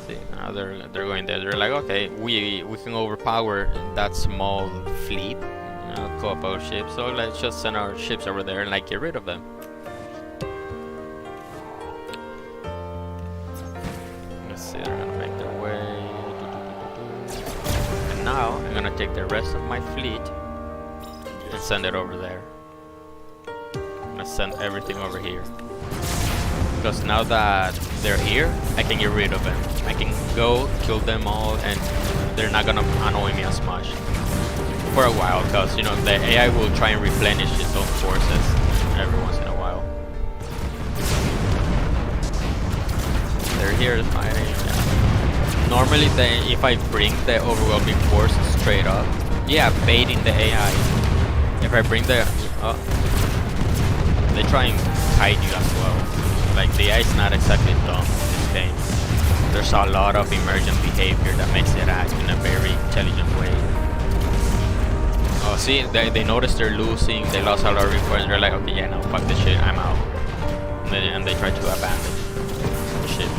See, now they're going there. They're like, okay, we can overpower that small fleet, you know, couple of ships. So let's just send our ships over there and like get rid of them. Let's see. They're gonna make their way. And now I'm gonna take the rest of my fleet and send it over there. I'm gonna send everything over here. Because now that they're here, I can get rid of them. I can go kill them all, and they're not gonna annoy me as much for a while. Because you know the AI will try and replenish its own forces every once in a while. They're here fighting. Yeah. Normally, if I bring the overwhelming force straight up, yeah, baiting the AI. If I bring the they try and hide you as well. Like the AI is not exactly dumb in this game. There's a lot of emergent behavior that makes it act in a very intelligent way. Oh, see, they notice they're losing. They lost a lot of reinforcements. They're like, okay, yeah, no, fuck this shit, I'm out. And they try to abandon the ship,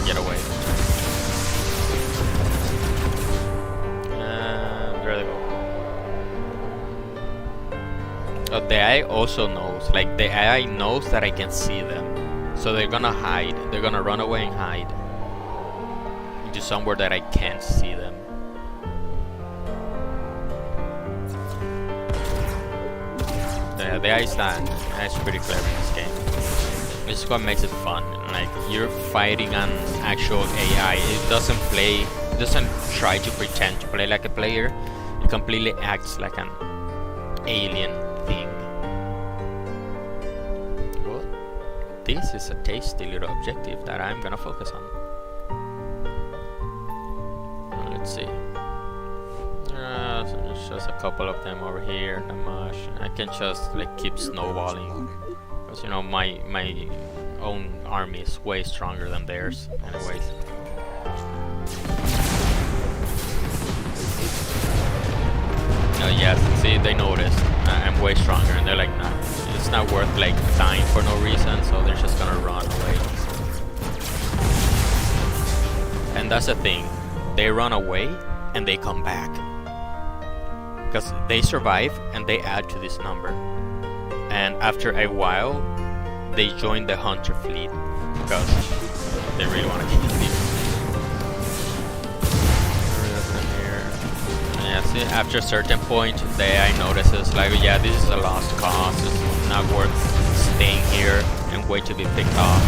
get away. And there they go. The AI also knows, like the AI knows that I can see them. So they're gonna hide, they're gonna run away and hide into somewhere that I can't see them. The AI is pretty clever in this game. This is what makes it fun. Like you're fighting an actual AI. It doesn't try to pretend to play like a player. It completely acts like an alien thing. Well, this is a tasty little objective that I'm gonna focus on. Let's see. So there's just a couple of them over here. Not much. I can just like keep snowballing, because you know my own army is way stronger than theirs. Anyways. Yes, see, they noticed I'm way stronger, and they're like, nah, it's not worth like dying for no reason, so they're just gonna run away. And that's the thing, they run away and they come back because they survive and they add to this number. And after a while, they join the hunter fleet because they really want to keep it. Yeah, see, after a certain point, the AI notices like, yeah, this is a lost cause. It's not worth staying here and wait to be picked off.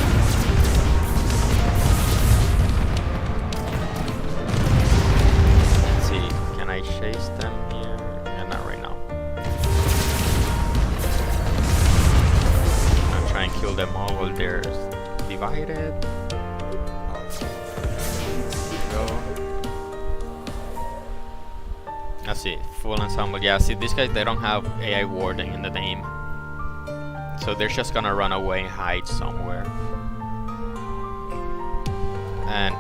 Let's see, can I chase them here? Yeah, not right now. I'm trying to kill them all while they're divided. Go. Let's see, full ensemble. Yeah, see, these guys, they don't have AI Warden in the name. So they're just gonna run away and hide somewhere. And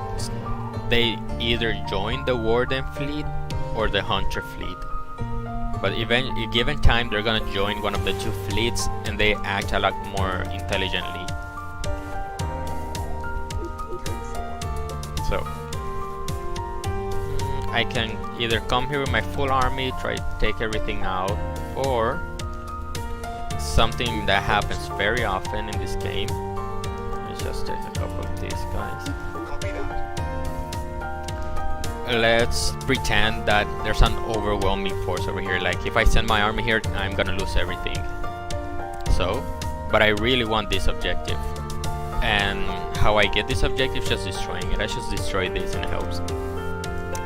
they either join the Warden fleet or the Hunter fleet. But given time, they're gonna join one of the two fleets and they act a lot more intelligently. So I can either come here with my full army, try to take everything out, or something that happens very often in this game. Let's just take a couple of these guys. Copy that. Let's pretend that there's an overwhelming force over here. Like if I send my army here, I'm gonna lose everything. So, but I really want this objective. And how I get this objective is just destroying it. I just destroy this and it helps.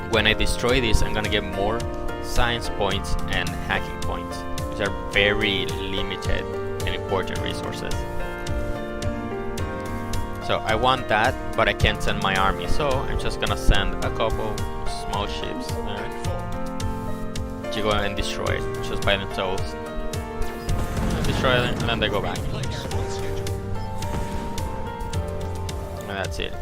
When I destroy this, I'm gonna get more science points and hacking points, which are very limited and important resources. So I want that, but I can't send my army, so I'm just gonna send a couple small ships there to go and destroy it just by themselves. Destroy them, and then they go back. And that's it.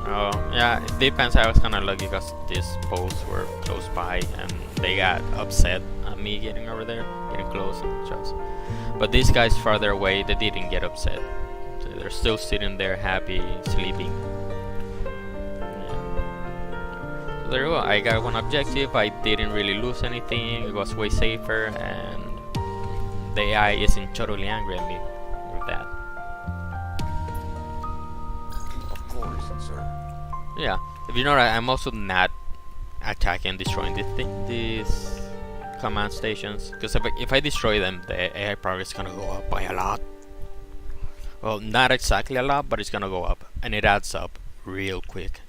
Oh, yeah, it depends. I was kind of lucky because these posts were close by and they got upset at me getting over there, getting close and just. But these guys farther away, they didn't get upset. So they're still sitting there happy, sleeping. Yeah. So there you go. I got one objective. I didn't really lose anything. It was way safer, and the AI isn't totally angry at me with that. Of course, sir. Yeah, if you know that, I'm also not attacking and destroying these command stations, because if I destroy them, the AI progress is gonna go up by a lot. Well, not exactly a lot, but it's gonna go up, and it adds up real quick.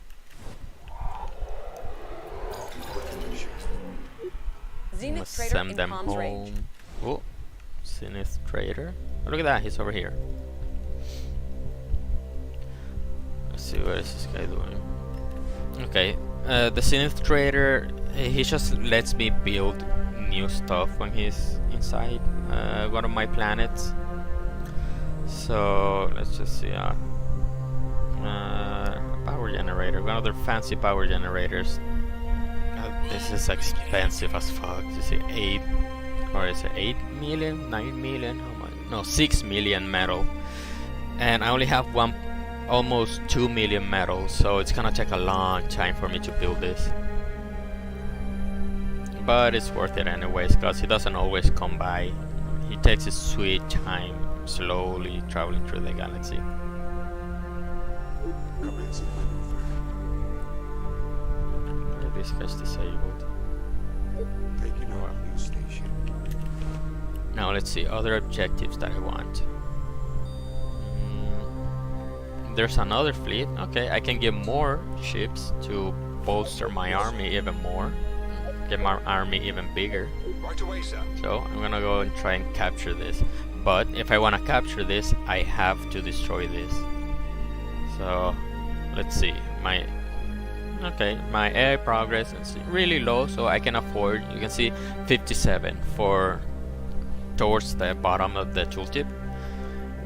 Zenith Let's Trader send in them comms range. home. Oh, Zenith Trader. Oh, look at that, he's over here. Let's see, what is this guy doing? Okay, the Zenith Trader, he just lets me build new stuff when he's inside one of my planets. So let's just see. Power generator, one of their fancy power generators. This is expensive as fuck. You see, 8 million, 9 million? How much? No, 6 million metal, and I only have almost 2 million metal, so it's gonna take a long time for me to build this. But it's worth it anyways, because he doesn't always come by. He takes his sweet time, slowly traveling through the galaxy. Yeah, this guy's disabled. Taking over a new station. Now let's see other objectives that I want. There's another fleet. Okay, I can get more ships to bolster my army even more. Get my army even bigger. Right away, sir. So I'm gonna go and try and capture this. But if I want to capture this, I have to destroy this. So let's see. My AI progress is really low, so I can afford. You can see 57 for towards the bottom of the tooltip.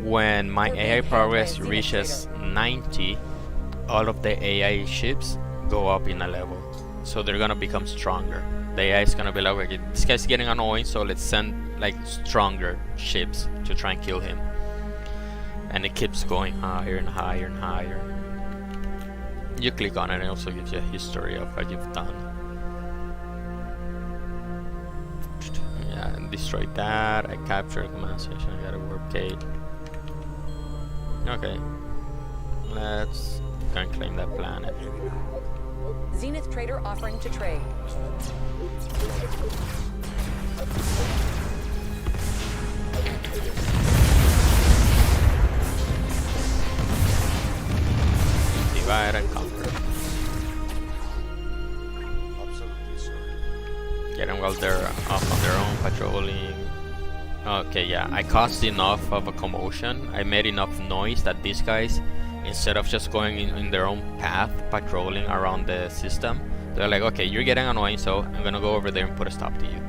when my AI progress reaches 90, all of the AI ships go up in a level, so they're gonna become stronger. The AI is gonna be like, okay, this guy's getting annoying, so let's send like stronger ships to try and kill him. And it keeps going higher and higher and higher. You click on it and it also gives you a history of what you've done. Yeah, and destroyed that. I captured a command station. I got a warp gate. Okay, let's go and claim that planet. Zenith trader offering to trade. Divide and conquer. Absolutely, sir. Get them while they're off on their own patrolling. Okay, yeah, I caused enough of a commotion. I made enough noise that these guys, instead of just going in their own path, patrolling around the system, they're like, okay, you're getting annoying, so I'm gonna go over there and put a stop to you.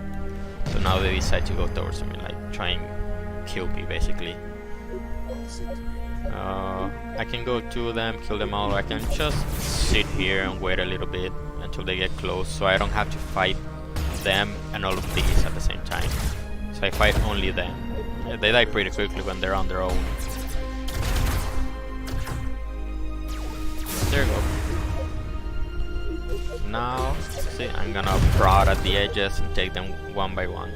So now they decide to go towards me, like try and kill me, basically. I can go to them, kill them all, or I can just sit here and wait a little bit until they get close, so I don't have to fight them and all of these at the same time. So I fight only them. They die pretty quickly when they're on their own. There you go. Now, see, I'm gonna prod at the edges and take them one by one.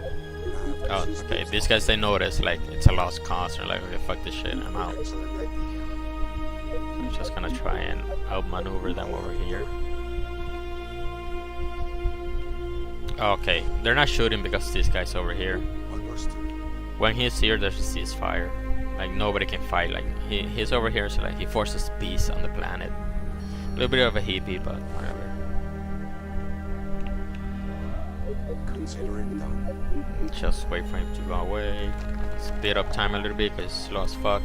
Oh, okay, these guys, they notice, like, it's a lost cause. They're like, okay, fuck this shit, I'm out. I'm just gonna try and outmaneuver them over here. Okay, they're not shooting because this guy's over here. When he's here, there's a ceasefire. Like, nobody can fight. Like, he's over here, so like, he forces peace on the planet. A little bit of a hippie, but whatever. Considering done. Just wait for him to go away. Speed up time a little bit because it's slow as fuck.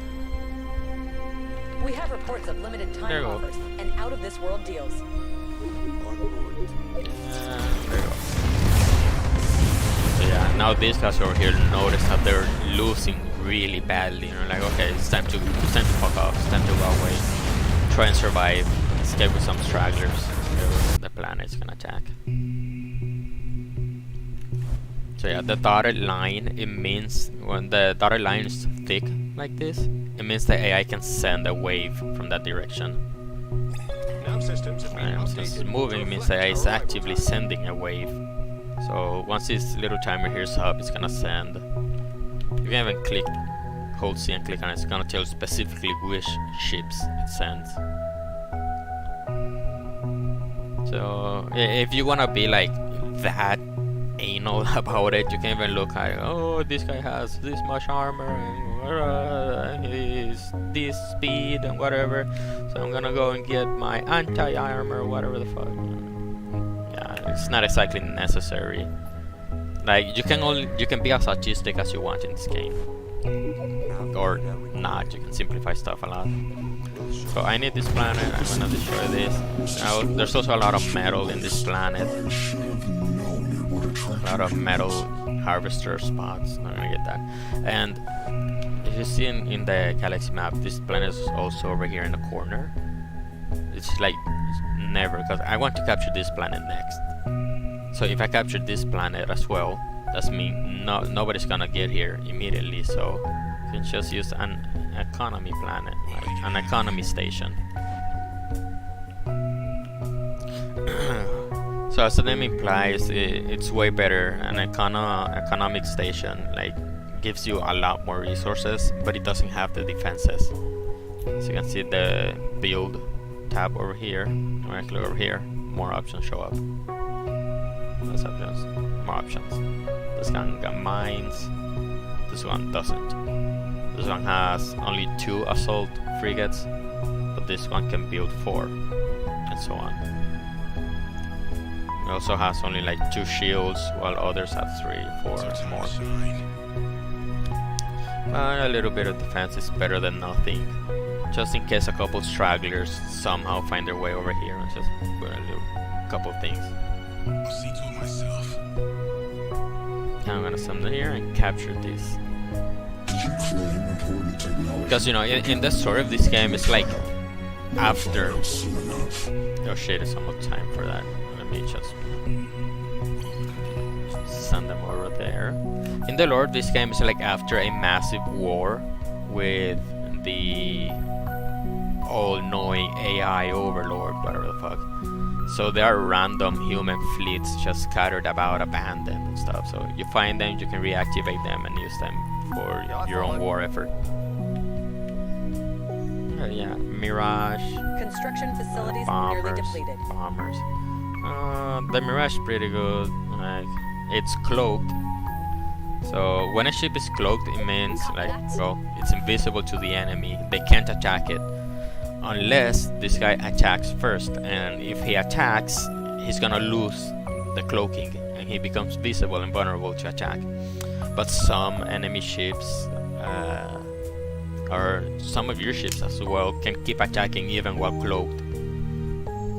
We have reports of limited There time you go. offers and out of this world deals. On board. There you go. So yeah, now these guys over here notice that they're losing really badly. You know, like, okay, it's time to fuck off. It's time to go away. Try and survive. Escape with some stragglers. So the planet's gonna attack. So yeah, the dotted line, it means when the dotted line is thick like this, it means the AI can send a wave from that direction. Nav systems have been And since it's updated. moving, it means the AI is actively sending a wave. So once this little timer here is up, it's gonna send. You can even click, hold C and click on it. It's gonna tell specifically which ships it sends. So if you wanna be like that anal about it, you can even look at, oh, this guy has this much armor and he's this speed and whatever, so I'm gonna go and get my anti-armor, whatever the fuck. Yeah, it's not exactly necessary. Like, you can be as artistic as you want in this game, or not. You can simplify stuff a lot. So I need this planet. I'm gonna destroy this. Now there's also a lot of metal in this planet. I should have known it would attract A lot of metal harvester spots. I'm gonna get that. And if you see in the galaxy map, this planet is also over here in the corner. It's like never, because I want to capture this planet next. So if I capture this planet as well, that's mean nobody's gonna get here immediately. So you can just use an economy planet, like an economy station. So as the name implies, it's way better. An economic station like gives you a lot more resources, but it doesn't have the defenses. So you can see the build tab over here. When I click over here, more options show up. Less options, more options. This one got mines. This one doesn't. This one has only 2 assault frigates, but this one can build 4, and so on. It also has only like 2 shields, while others have 3, 4 or more. A little bit of defense is better than nothing, just in case a couple stragglers somehow find their way over here, and just put a little couple things. I'll see to it myself. Now I'm gonna send them here and capture this. You claim important technology. Because you know, in the story of this game, it's like after. Soon enough. Oh shit, it's almost time for that. Let me just send them over there. In the lore of this game, it's like after a massive war with the all-knowing AI overlord, whatever the fuck. So there are random human fleets just scattered about, abandoned and stuff. So you find them, you can reactivate them and use them for your own war effort. Yeah, Mirage. Construction facilities nearly Bombers. depleted. Bombers. The Mirage is pretty good. Like, it's cloaked. So when a ship is cloaked, it means like, well, it's invisible to the enemy. They can't attack it unless this guy attacks first. And if he attacks, he's gonna lose the cloaking, and he becomes visible and vulnerable to attack. But some enemy ships, or some of your ships as well, can keep attacking even while cloaked.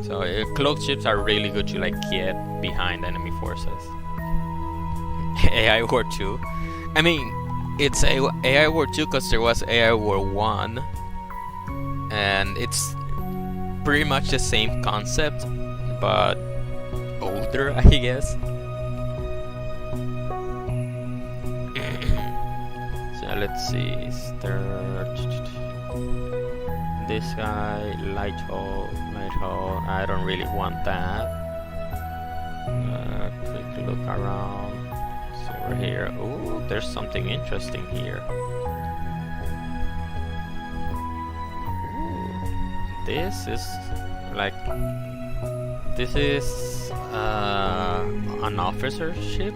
So cloaked ships are really good to like get behind enemy forces. AI War 2. I mean, it's AI War 2 because there was AI War 1, and it's pretty much the same concept, but older, I guess. So let's see, is there this guy, light hole, I don't really want that. Quick look around. So over here, oh, there's something interesting here. Ooh, this is like, this is an officer ship.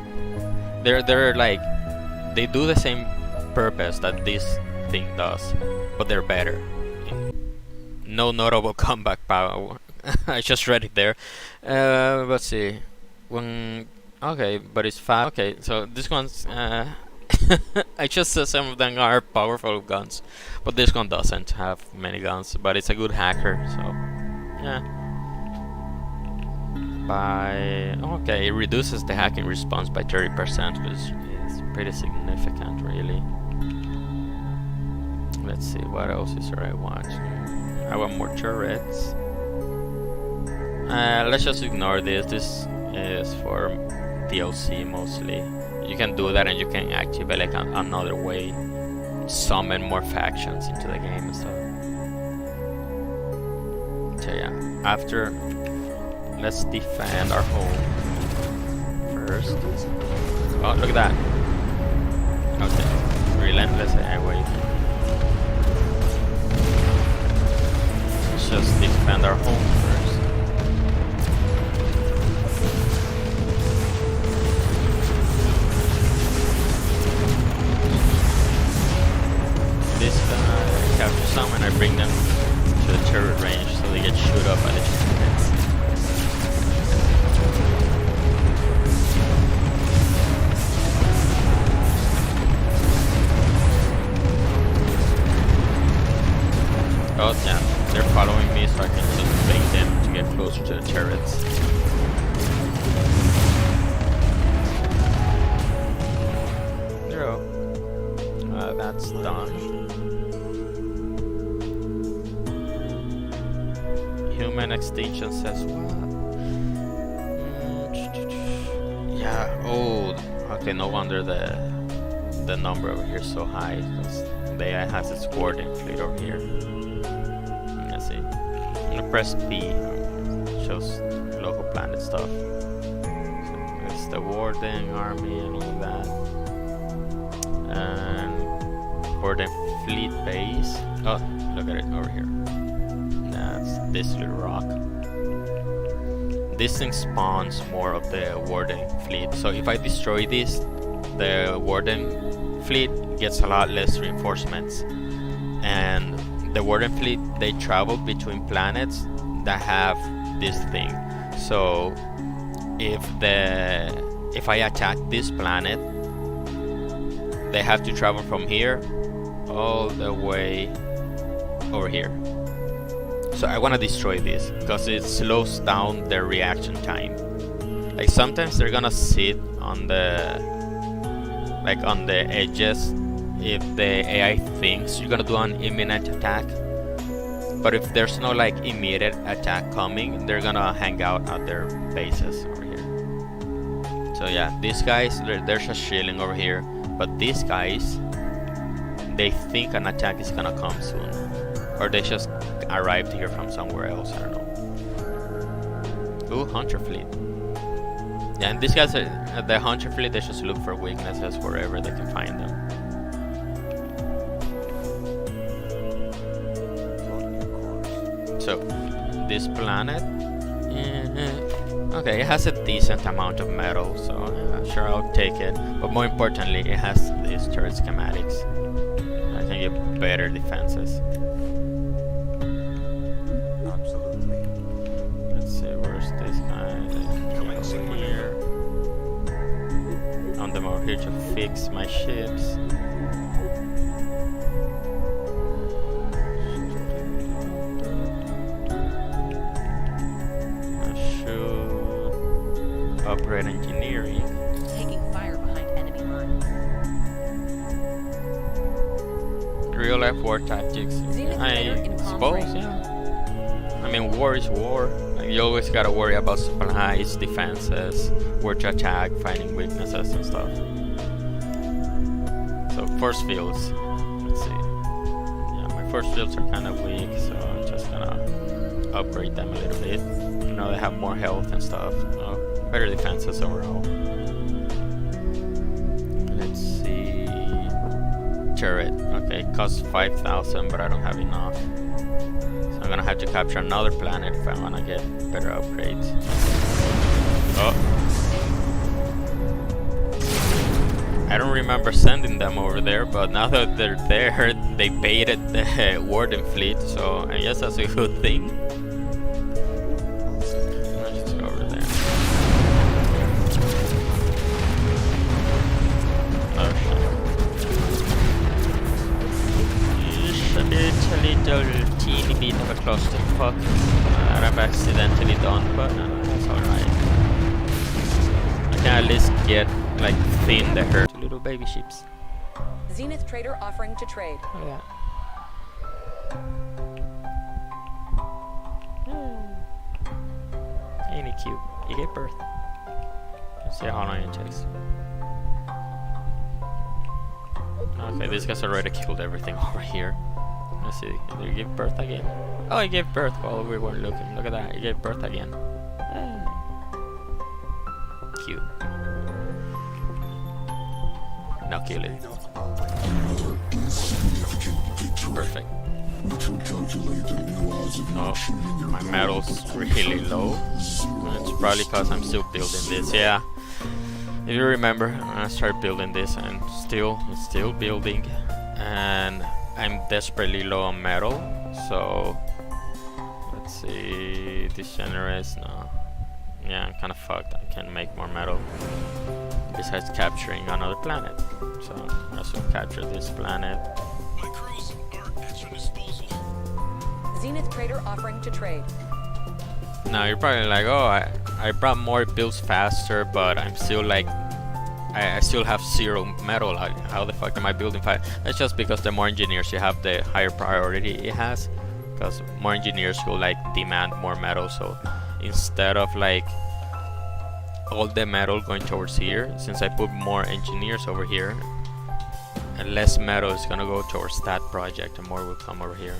They're like, they do the same purpose that this thing does, but they're better. No notable comeback power. I just read it there. Let's see. Okay, but it's fast. Okay, so this one's. I just said some of them are powerful guns, but this one doesn't have many guns. But it's a good hacker, so yeah. Okay, it reduces the hacking response by 30%, which is pretty significant, really. Let's see, what else is there I want? I want more turrets. Let's just ignore this. This is for DLC mostly. You can do that, and you can activate like another way, summon more factions into the game and stuff. So yeah, after, let's defend our home first. Oh, look at that. Okay, relentless AI wave. Let's just defend our home first. This capture some, and I bring them to the turret range so they get shoot up by the turrets. Oh yeah, they're following me, so I can just bring them to get closer to the turrets. There we go. That's done. Human extinction says what? Yeah. Oh. Okay. No wonder the number over here is so high, because the AI has its Warden fleet over here. Let's see. I'm gonna press P. It shows local planet stuff. So it's the Warden army and all that. And Warden fleet base. Oh, look at it over here. That's this little rock. This thing spawns more of the Warden fleet. So if I destroy this, the Warden fleet gets a lot less reinforcements. And the Warden fleet, they travel between planets that have this thing. So if I attack this planet, they have to travel from here all the way over here. So I want to destroy this because it slows down their reaction time. Like sometimes they're gonna sit on the edges if the AI thinks you're gonna do an imminent attack. But if there's no like immediate attack coming, they're gonna hang out at their bases over here. So yeah, these guys, they're just chilling over here. But these guys, they think an attack is gonna come soon. Or they just arrived here from somewhere else, I don't know. Ooh, Hunter Fleet. Yeah, and these guys, the Hunter Fleet, they just look for weaknesses wherever they can find them. So, this planet, okay, it has a decent amount of metal, so sure, I'll take it. But more importantly, it has these turret schematics. I can get better defenses. Absolutely. Let's see, where's this guy? Over here. I'm over here to fix my ships. Upgrade engineering. Taking fire behind enemy lines. Real life war tactics. I suppose, yeah. I mean, war is war. Like, you always gotta worry about supplies, defenses, where to attack, finding weaknesses and stuff. So, force fields. Let's see. Yeah, my force fields are kind of weak, so I'm just gonna upgrade them a little bit. You know, they have more health and stuff. Better defenses overall. Let's see. Turret. Okay, costs 5,000, but I don't have enough. So I'm gonna have to capture another planet if I wanna get better upgrades. Oh. I don't remember sending them over there, but now that they're there, they baited the Warden fleet, so I guess that's a good thing. Teeny bit of a clusterfuck that I've accidentally done, but that's alright. I can at least get like thin the hurt little baby ships. Zenith trader offering to trade. Oh yeah. Ain't it cute? You gave birth. Let's see how long it takes. Okay, these guys already killed everything over here. Let's see, did you give birth again? Oh, he gave birth while we weren't looking. Look at that, he gave birth again. Cute. Now kill it. Another insignificant victory. Perfect. We could calculate the new odds of not shooting your My metal's really low. It's probably because I'm still building this. Yeah. If you remember, I started building this and it's still building. And I'm desperately low on metal, so let's see. Degenerates, no. Yeah, I'm kind of fucked. I can't make more metal besides capturing another planet. So I also capture this planet. My crews are at your disposal. Zenith trader offering to trade. Now you're probably like, oh, I brought more builds faster, but I'm still like, I still have 0 metal. Like, how the fuck am I building 5? That's just because the more engineers you have, the higher priority it has. Because more engineers will like demand more metal. So instead of like all the metal going towards here, since I put more engineers over here, and less metal is gonna go towards that project, and more will come over here.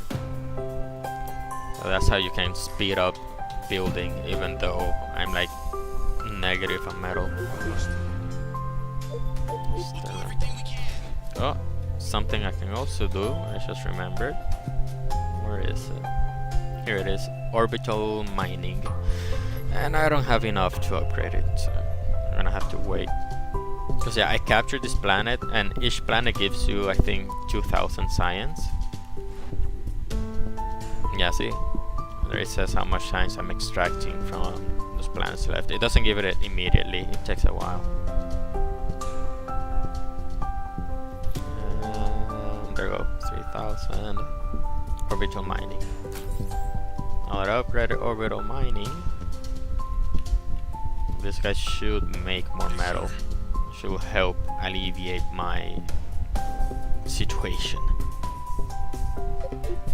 So that's how you can speed up building, even though I'm like negative on metal. Oh, something I can also do, I just remembered. Where is it? Here it is, orbital mining. And I don't have enough to upgrade it, so I'm gonna have to wait. Because yeah, I captured this planet, and each planet gives you, I think, 2,000 science. Yeah, see? There it says how much science I'm extracting from those planets left. It doesn't give it immediately, it takes a while. There we go, 3,000. Orbital mining. Now that I upgraded orbital mining, this guy should make more metal. Should help alleviate my situation.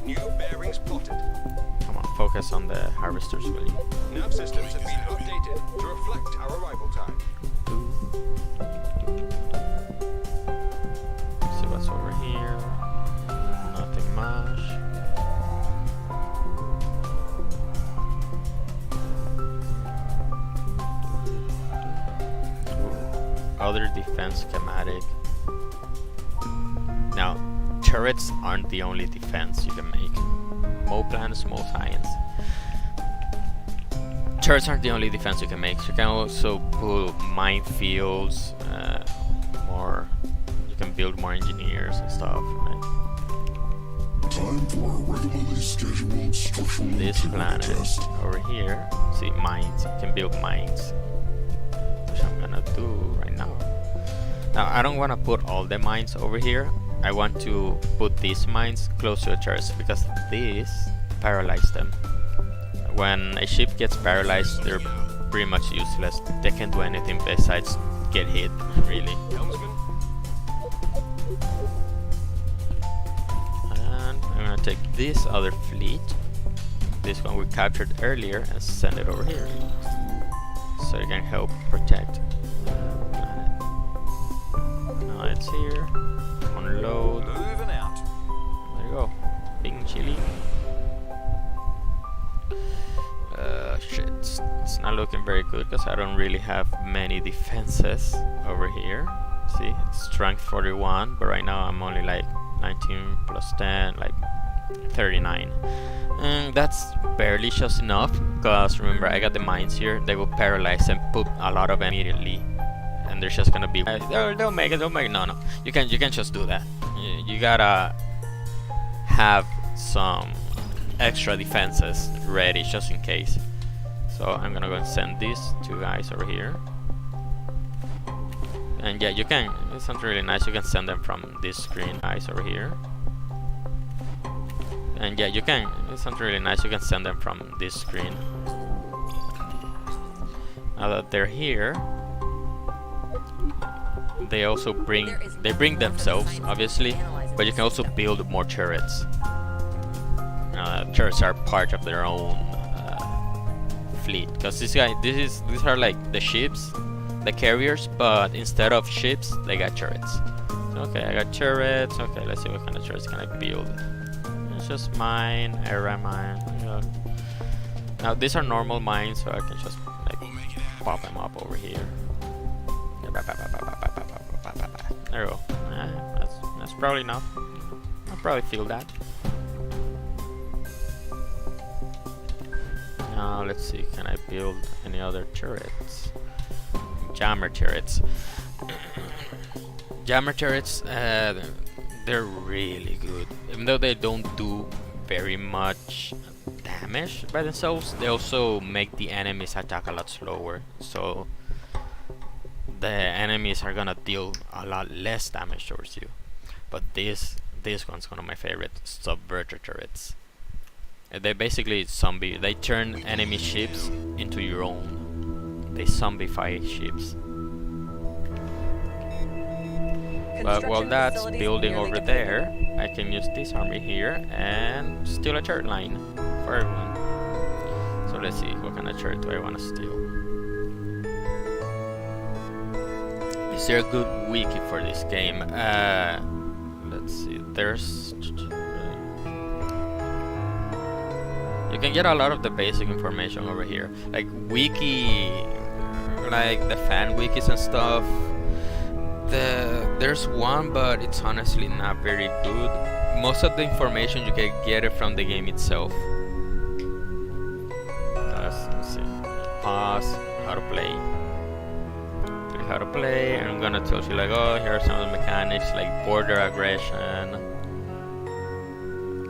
New bearings plotted. Come on, focus on the harvesters, will you? Nav systems have been updated to reflect our arrival time. See what's over here. Nothing much. Other defense schematic. Now, turrets aren't the only defense you can make. More planets, more science. Turrets aren't the only defense you can make. You can also put minefields, more. You can build more engineers and stuff. Right? Time for a regularly scheduled structural This integrity planet test. over here, see mines. You can build mines, which I'm gonna do right now. Now I don't want to put all the mines over here. I want to put these mines close to the turrets because these paralyze them. When a ship gets paralyzed, they're pretty much useless. They can't do anything besides get hit, really. Helmsman, And I'm gonna take this other fleet, this one we captured earlier, and send it over here, so it can help protect the planet. Now it's here. Unload. moving out. There you go. Bing chili. Shit. It's not looking very good because I don't really have many defenses over here. See, it's strength 41, but right now I'm only like 19 plus 10, like 39. And that's barely just enough because remember, I got the mines here. They will paralyze and put a lot of immediately. And they're just gonna be they'll make it. No, you can just do that. You gotta have some extra defenses ready just in case. So I'm gonna go and send these two guys over here. And yeah, you can. It sounds really nice. You can send them from this screen, guys, over here. And yeah, you can. It sounds really nice. You can send them from this screen. Now that they're here, they also bring themselves, obviously, but you can also build more turrets. Turrets are part of their own fleet, because these are like the ships, the carriers, but instead of ships, they got turrets. So, okay, I got turrets. Okay, let's see what kind of turrets can I build. It's just mine, area mine. Now these are normal mines, so I can just like pop them up over here. There we go. That's probably enough. I'll probably feel that. Now let's see, can I build any other turrets? Jammer turrets. Jammer turrets, they're really good. Even though they don't do very much damage by themselves, they also make the enemies attack a lot slower. So the enemies are gonna deal a lot less damage towards you. But this one's one of my favorite, subverter turrets. They basically they turn enemy ships into your own. They zombify ships. But while that's building over there, I can use this army here and steal a turret line for everyone. So let's see, what kind of turret do I want to steal? Is there a good wiki for this game? Let's see, there's... You can get a lot of the basic information over here. Like wiki, like the fan wikis and stuff. There's one, but it's honestly not very good. Most of the information you can get it from the game itself. Let's see. Pause. How to play. Click how to play. And I'm gonna tell you like, oh, here are some of the mechanics like border aggression,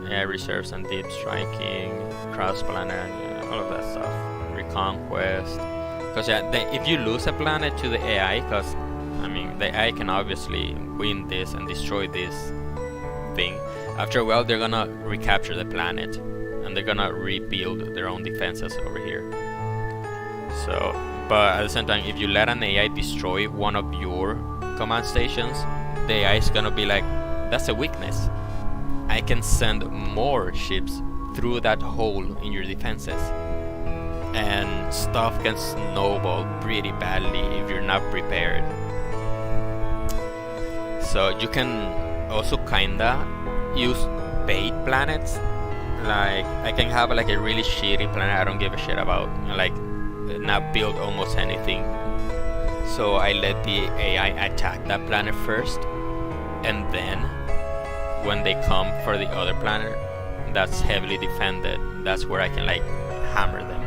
air reserves and deep striking, cross planet, all of that stuff. Reconquest. Because yeah, if you lose a planet to the AI, because I mean, the AI can obviously win this and destroy this thing. After a while, they're gonna recapture the planet and they're gonna rebuild their own defenses over here. So, but at the same time, if you let an AI destroy one of your command stations, the AI is gonna be like that's a weakness. I can send more ships through that hole in your defenses, and stuff can snowball pretty badly if you're not prepared. So you can also kinda use bait planets. Like I can have like a really shitty planet I don't give a shit about, like not build almost anything. So I let the AI attack that planet first, and then when they come for the other planet that's heavily defended, that's where I can like hammer them.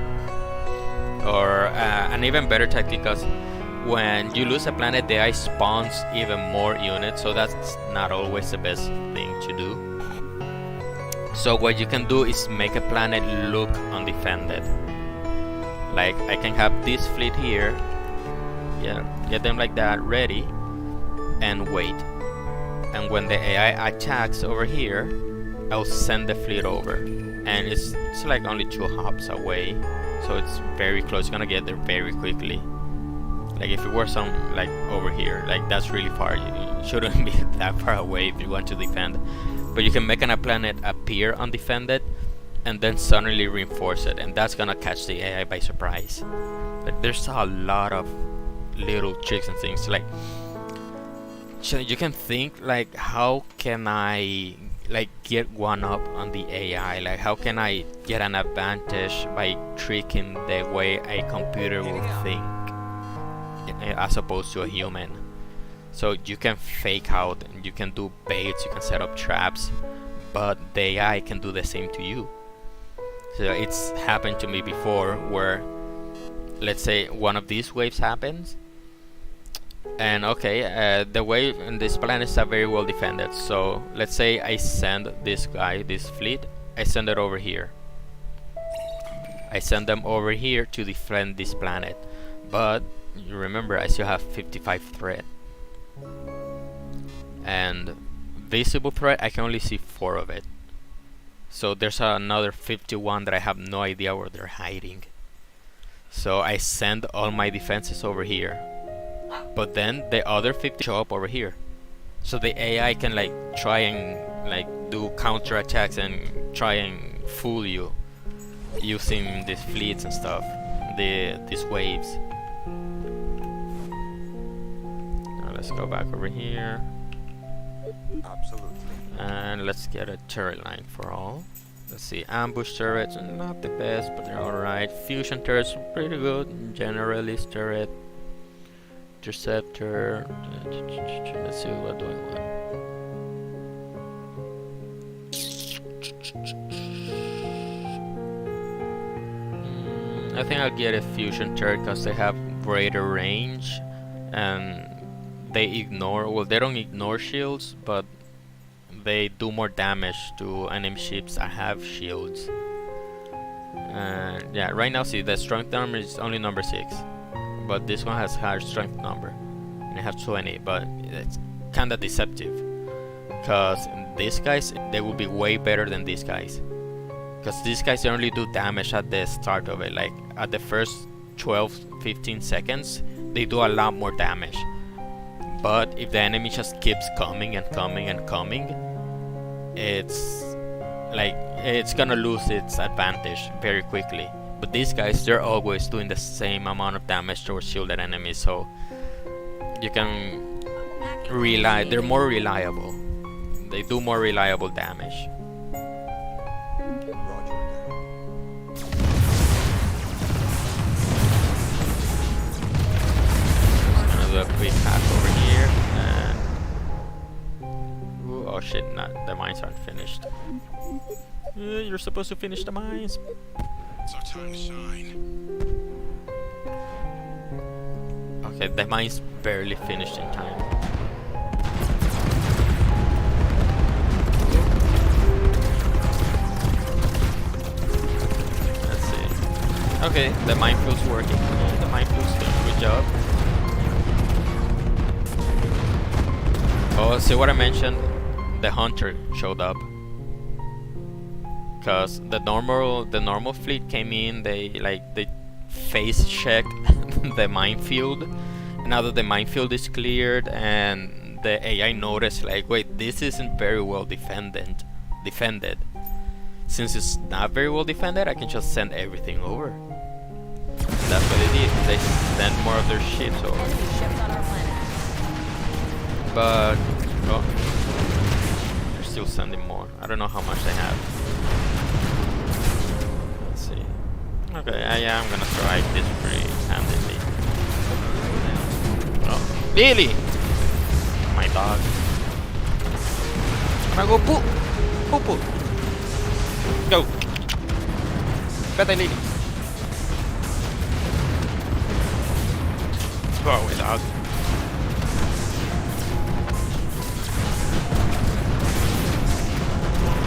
Or an even better tactic, because when you lose a planet, the AI spawns even more units, so that's not always the best thing to do. So what you can do is make a planet look undefended. Like I can have this fleet here, yeah, get them like that ready, and wait. And when the AI attacks over here, I'll send the fleet over, and it's like only 2 hops away, so it's very close. You're gonna get there very quickly. Like if it were some like over here, like that's really far. You shouldn't be that far away if you want to defend. But you can make a planet appear undefended and then suddenly reinforce it, and that's gonna catch the AI by surprise. But there's a lot of little tricks and things. Like so you can think like, how can I like get one up on the AI? Like how can I get an advantage by tricking the way a computer will think as opposed to a human? So you can fake out, and you can do baits, you can set up traps, but the AI can do the same to you. So it's happened to me before where, let's say one of these waves happens, and okay, the wave in this planets are very well defended. So let's say I send this guy, this fleet, I send it over here. I send them over here to defend this planet, but you remember I still have 55 threat, and visible threat I can only see 4 of it. So there's another 51 that I have no idea where they're hiding. So I send all my defenses over here, but then the other 50 show up over here. So the AI can like try and like do counter attacks and try and fool you using these fleets and stuff, these waves. Now let's go back over here. Absolutely. And let's get a turret line for all. Let's see, ambush turrets, not the best, but they're alright. Fusion turrets, pretty good. Generalist turret, interceptor. Let's see what do I want. I think I'll get a fusion turret because they have greater range, and they ignore, well, they don't ignore shields, but they do more damage to enemy ships that have shields. Yeah, right now, see, the strength number is only number 6, but this one has higher strength number, and it has 20, but it's kinda deceptive, because these guys, they will be way better than these guys, because these guys only do damage at the start of it. Like at the first 12-15 seconds, they do a lot more damage. But if the enemy just keeps coming and coming and coming, it's like it's gonna lose its advantage very quickly. But these guys, they're always doing the same amount of damage towards shielded enemies, so you can rely, they're more reliable. They do more reliable damage. Roger that. Gonna do a quick hack over here, and ooh, oh shit, not the mines aren't finished. You're supposed to finish the mines. It's our time to shine. Okay, the mine's barely finished in time. Let's see. Okay, the minefield's working. The minefield's doing a good job. Oh, see what I mentioned? The hunter showed up. Because the normal fleet came in, they face checked the minefield. Now that the minefield is cleared and the AI noticed like, wait, this isn't very well defended. Since it's not very well defended, I can just send everything over. And that's what they did. They sent more of their ships over. Enemy ships on our planet. But oh, they're still sending more. I don't know how much they have. Let's see. Okay, yeah, I'm gonna strike this pretty handedly. Oh, Lily! My dog. I'm gonna go poo! Poo poo! Go! Better Lily! Let's go away, dog.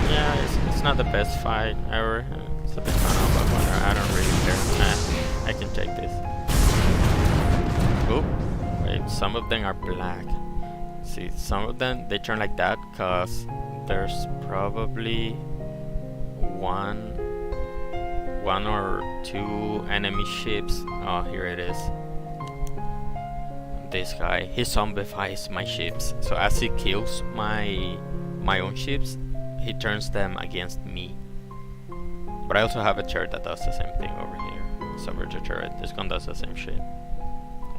Yeah, it's not the best fight ever. It's a bit fun, but whatever. I don't really care. I can take this. Oop. Wait, some of them are black. See, some of them they turn like that because there's probably one or two enemy ships. Oh, here it is. This guy, he zombifies my ships. So as he kills my own ships, he turns them against me. But I also have a turret that does the same thing over here. Subverter turret. This gun does the same shit.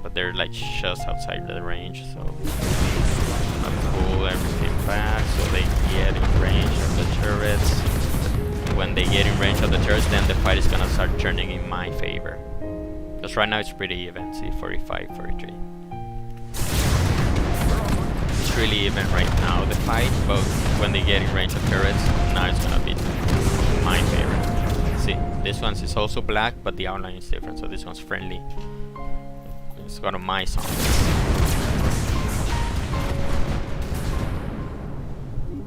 But they're like just outside the range, so I pull everything back so they get in range of the turrets. When they get in range of the turrets, then the fight is gonna start turning in my favor. Because right now it's pretty even. See, 45, 43. It's really even right now, the fight, but when they get in range of turrets, now it's gonna be my favorite. See, this one is also black, but the outline is different, so this one's friendly. It's got a mice on it.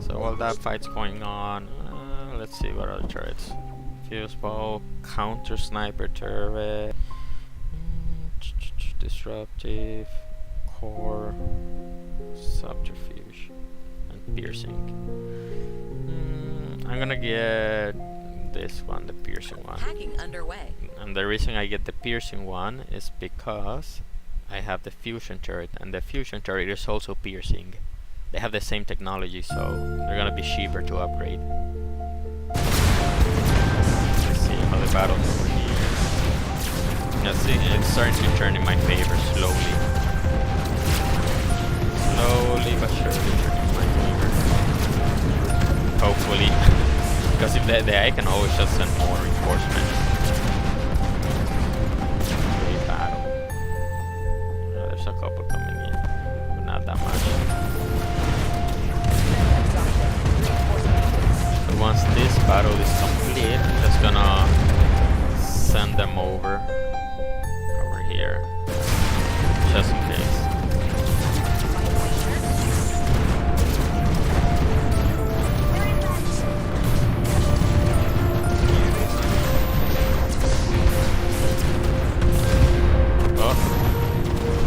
So while that fight's going on, let's see what other turrets. Fuse bow, counter sniper turret, disruptive, core, subterfuge, and piercing. I'm gonna get this one, the piercing one. Hacking underway. And the reason I get the piercing one is because I have the fusion turret, and the fusion turret is also piercing. They have the same technology, so they're gonna be cheaper to upgrade. Let's see how the battle's over here. Yeah, see, it's starting to turn in my favor slowly. Slowly but surely turning in my favor. Hopefully. Because if they I can always just send more reinforcements. Great battle. There's a couple coming in, but not that much. So once this battle is complete, I'm just gonna send them over here, just in case.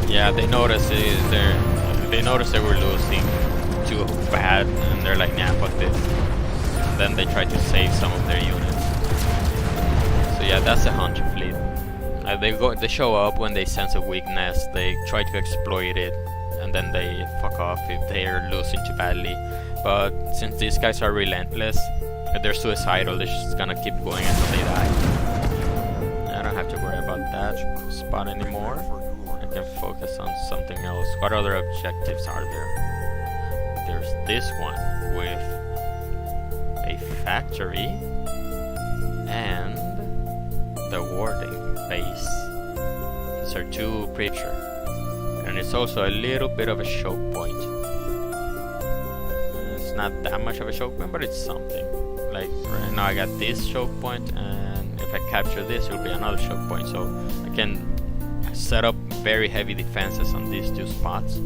Yeah, they noticed they were losing too bad, and they're like, nah, fuck this. And then they try to save some of their units. So yeah, that's the Hunter fleet. They show up when they sense a weakness, they try to exploit it, and then they fuck off if they are losing too badly. But since these guys are relentless, they're suicidal, they're just gonna keep going until they die. I don't have to worry about that spot anymore. I can focus on something else. What other objectives are there? There's this one with a factory and the Warden base. These are two preacher, and it's also a little bit of a choke point. It's not that much of a choke point, but it's something. Like right now I got this choke point, and if I capture this, it'll be another choke point. So I can set up very heavy defenses on these two spots.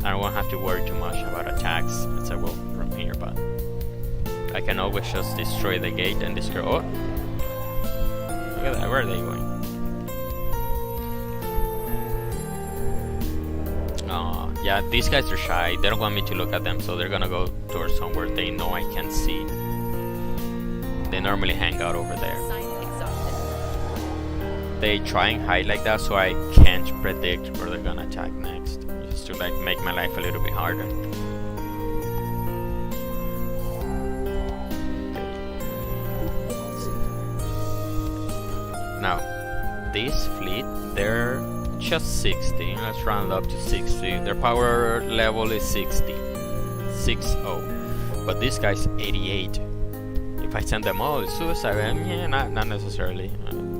I won't have to worry too much about attacks as I will from here, but I can always just destroy the gate and destroy. Oh, look at that! Where are they going? Oh, yeah, these guys are shy. They don't want me to look at them, so they're gonna go towards somewhere they know I can't see. They normally hang out over there. They try and hide like that, so I can't predict where they're gonna attack next. just to like make my life a little bit harder. Now, this fleet, they're just 60. Let's round up to 60. Their power level is 60. 6-0. But this guy's 88. If I send them all, it's suicide. Yeah, not necessarily.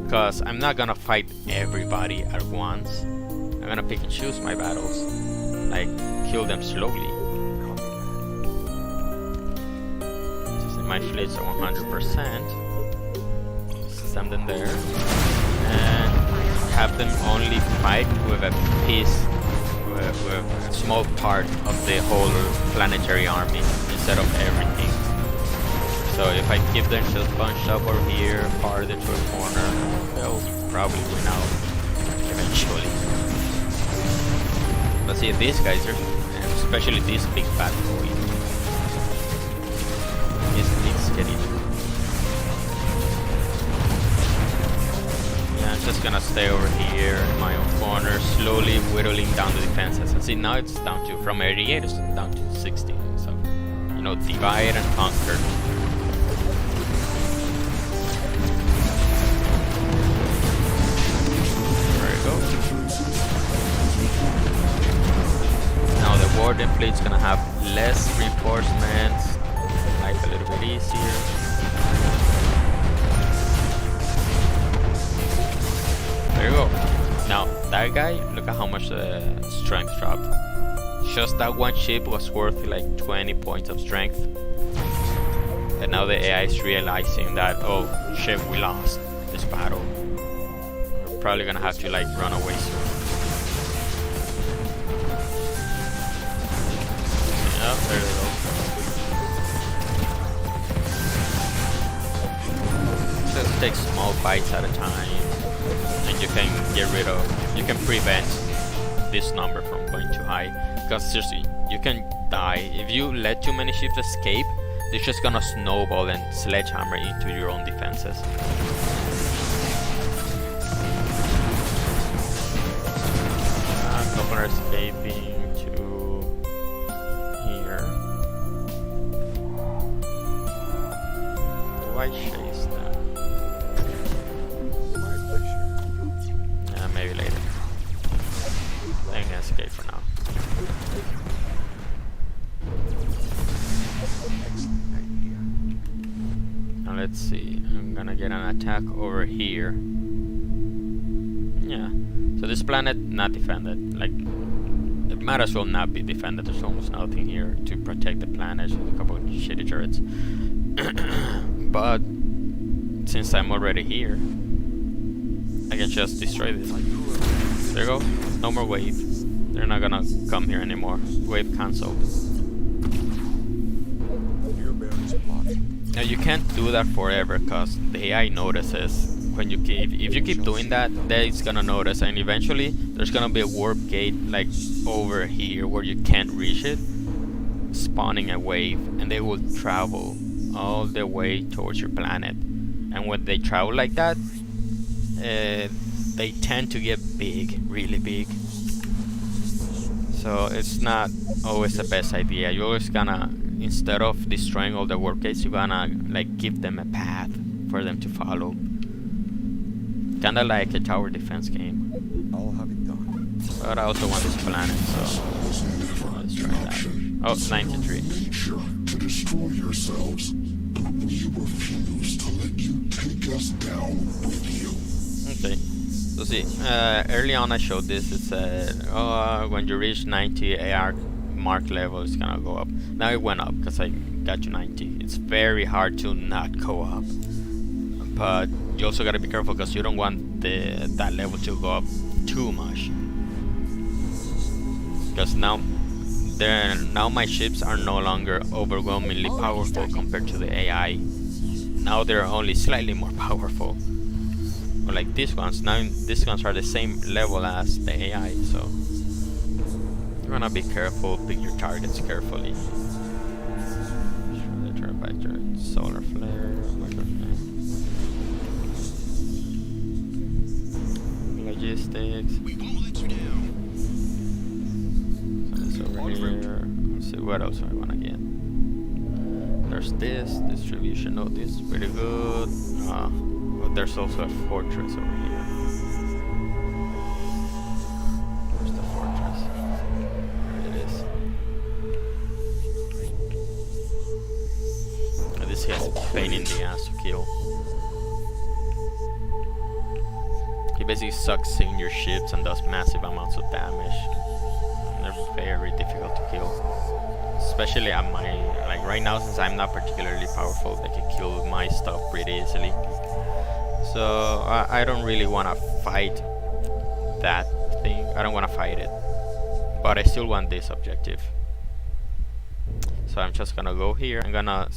Because I'm not gonna fight everybody at once. I'm gonna pick and choose my battles. Like, kill them slowly. Just my fleets are 100%. Send them there. And have them only fight with a piece, with a small part of the whole planetary army instead of everything. So if I keep them just bunched up over here, farther to a corner, they'll probably win out eventually. But see, these guys are, especially this big bad boy, it's getting. Yeah, I'm just gonna stay over here in my own corner, slowly whittling down the defenses. And see, now it's down to, from 88 it's down to 60. So, you know, divide and conquer. Now the Warden fleet's gonna have less reinforcements, life a little bit easier. There you go. Now that guy, look at how much the strength dropped. Just that one ship was worth like 20 points of strength. And now the AI is realizing that, oh shit, we lost this battle. We're probably gonna have to like run away soon. Oh, there we go. Just take small bites at a time, and you can get rid of, you can prevent this number from going too high. Because seriously, you can die if you let too many ships escape. They're just gonna snowball and sledgehammer into your own defenses. A couple are escaping. I chase them. Yeah, maybe later. They can escape for now. Now let's see. I'm gonna get an attack over here. Yeah. So this planet not defended. Like, it might as well not be defended. There's almost nothing here to protect the planet. Just a couple of shitty turrets. But since I'm already here, I can just destroy this. There you go. No more wave. They're not gonna come here anymore. Wave cancelled. Now you can't do that forever, cause the AI notices when you keep. If you keep doing that, then it's gonna notice, and eventually there's gonna be a warp gate like over here where you can't reach it, spawning a wave, and they will travel all the way towards your planet. And when they travel like that, they tend to get big, really big. So it's not always the best idea. You're always gonna, instead of destroying all the warp gates, you're gonna like give them a path for them to follow. Kinda like a tower defense game. I'll have it done. But I also want this planet, so let's try that. Oh, 93. To destroy yourselves, but we refuse to let you take us down with you. Okay. So see, early on I showed this. It said, when you reach 90 AR mark level, it's gonna go up. Now it went up because I got to 90. It's very hard to not go up, but you also gotta be careful because you don't want that level to go up too much. Because now my ships are no longer overwhelmingly powerful compared to the AI. Now they're only slightly more powerful. Or like these ones. Now these ones are the same level as the AI, so you wanna be careful, pick your targets carefully. Shoulder turret by turret, solar flare, logistics. We won't let you down. what else do I wanna get? There's this distribution node. This is pretty good. But there's also a fortress over here. Where's the fortress? There it is. Oh, this guy's a pain in the ass to kill. He basically sucks in your ships and does massive amounts of damage. They're very difficult to kill. Especially at my, like right now, since I'm not particularly powerful, they can kill my stuff pretty easily. So I don't really want to fight that thing. I don't want to fight it. But I still want this objective. So I'm just gonna go here. I'm gonna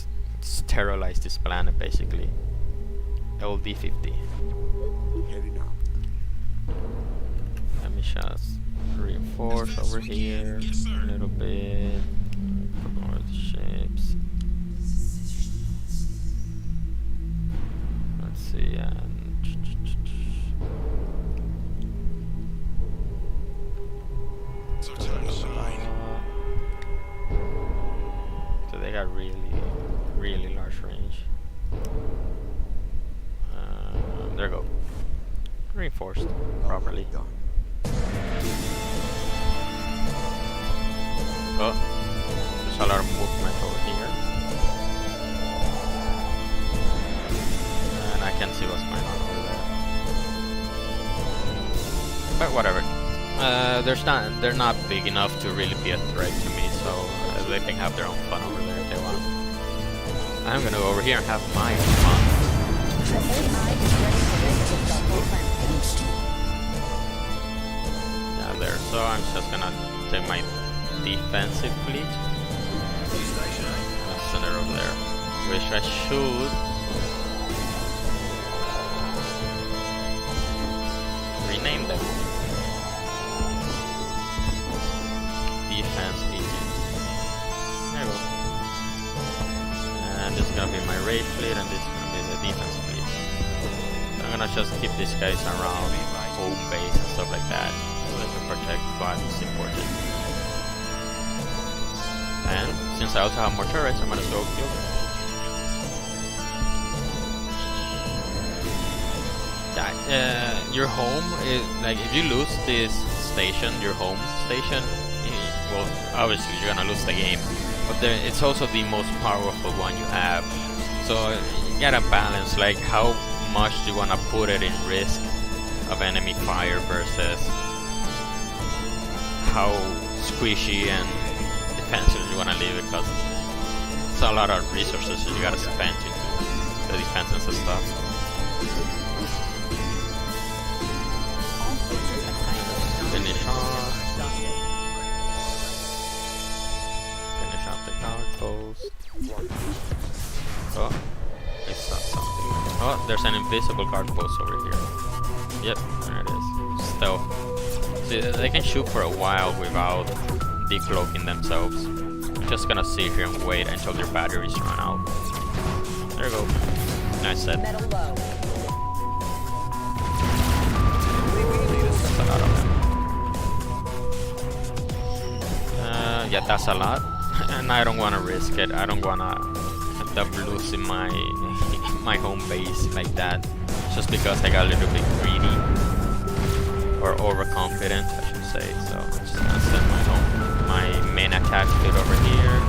sterilize this planet basically. LD50. Heading out. Let me just reinforce over here a little bit. Put more of the ships. Let's see, and It's our time to shine. so they got really large range. There we go. Reinforced properly. Oh, there's a lot of movement over here. And I can see what's going on over there. But whatever. They're not big enough to really be a threat to me, so they can have their own fun over there if they want. I'm gonna go over here and have my fun. The AI is ready for this successful transfer. Yeah, there. So I'm just gonna take my defensive fleet. I'll send it over there. Which I should rename them. Defense agent. There we go. And this is gonna be my raid fleet, and this is gonna be the defense fleet. So I'm gonna just keep these guys around home base and stuff like that, so they can protect what is important. And since I also have more turrets, I'm gonna go kill them. Your home is like, if you lose this station, your home station, well, obviously you're gonna lose the game, but it's also the most powerful one you have. So you gotta balance, like, how much do you wanna put it in risk of enemy fire versus how squishy and defensive you wanna leave it, because it's a lot of resources that you gotta spend into the defenses and stuff. Finish off the outpost. Oh, it's not something. Oh, there's an invisible guard post over here. Yep, there it is. Stealth. See, they can shoot for a while without decloaking themselves. I'm just gonna sit here and wait until their batteries run out. There you go. Nice set. Metal low. That's a lot of them. Yeah, that's a lot. And I don't wanna risk it. I don't wanna end up losing my my home base like that, just because I got a little bit greedy or overconfident, I should say. So I'm just gonna send my main attack fleet over here.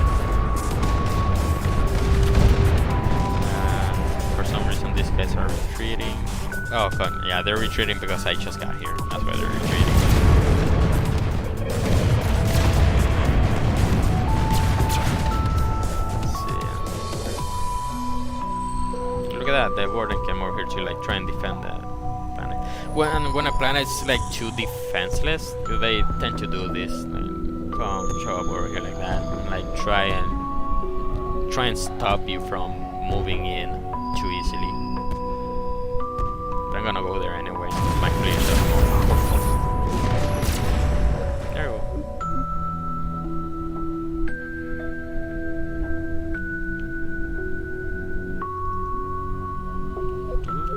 For some reason these guys are retreating. Oh god, yeah, they're retreating because I just got here. That's why they're retreating. Look at that, the Warden came over here to like try and defend the planet. When a planet is like too defenseless, they tend to do this. Like, come, show up over here like that, and like try and stop you from moving in too easily. But I'm gonna go there anyway. My fleet is just more powerful. There we go.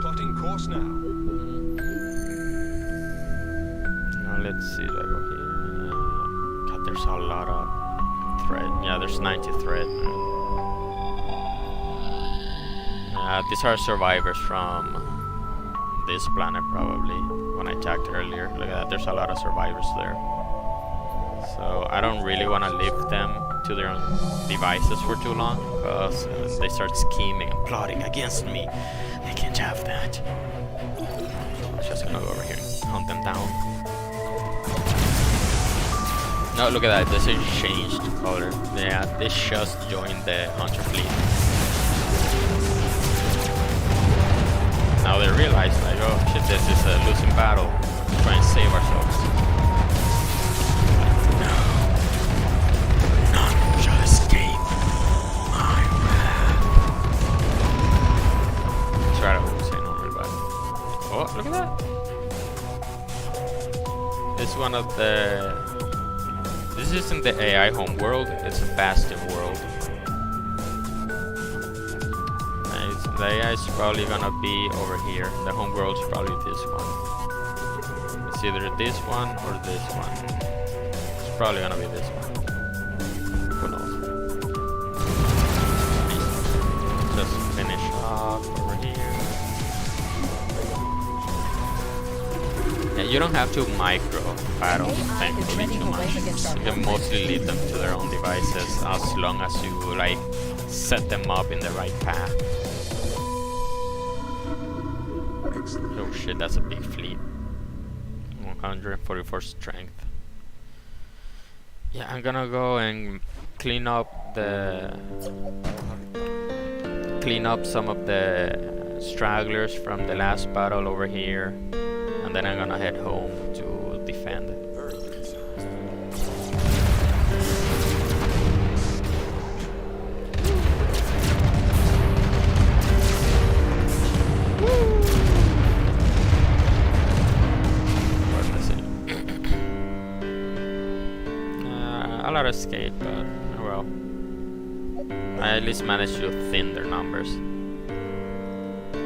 Plotting course now. Now let's see, do I go here? God, there's a lot of threat. Yeah, there's 90 threat. These are survivors from this planet probably, when I checked earlier. Look at that, there's a lot of survivors there. So I don't really want to leave them to their own devices for too long, because they start scheming and plotting against me. They can't have that. I'm just gonna go over here and hunt them down. No, look at that, this is changed color. Yeah, this just joined the Hunter fleet. Now they realize, like, oh shit, this is a losing battle. Let's try and save ourselves. No. None shall escape my wrath. That's right, I wouldn't say no really bad. Oh, look at that. This is one of the... This isn't the AI home world, it's a Bastion world. The AI is probably gonna be over here. The home world is probably this one. It's either this one or this one. It's probably gonna be this one. Who knows? Just finish off over here. Yeah, you don't have to micro battle, thankfully, too much. You can mostly leave them to their own devices as long as you like set them up in the right path. Oh shit, that's a big fleet. 144 strength. Yeah, I'm gonna go and clean up some of the stragglers from the last battle over here, and then I'm gonna head home to defend. A lot of escape, but oh well. I at least managed to thin their numbers.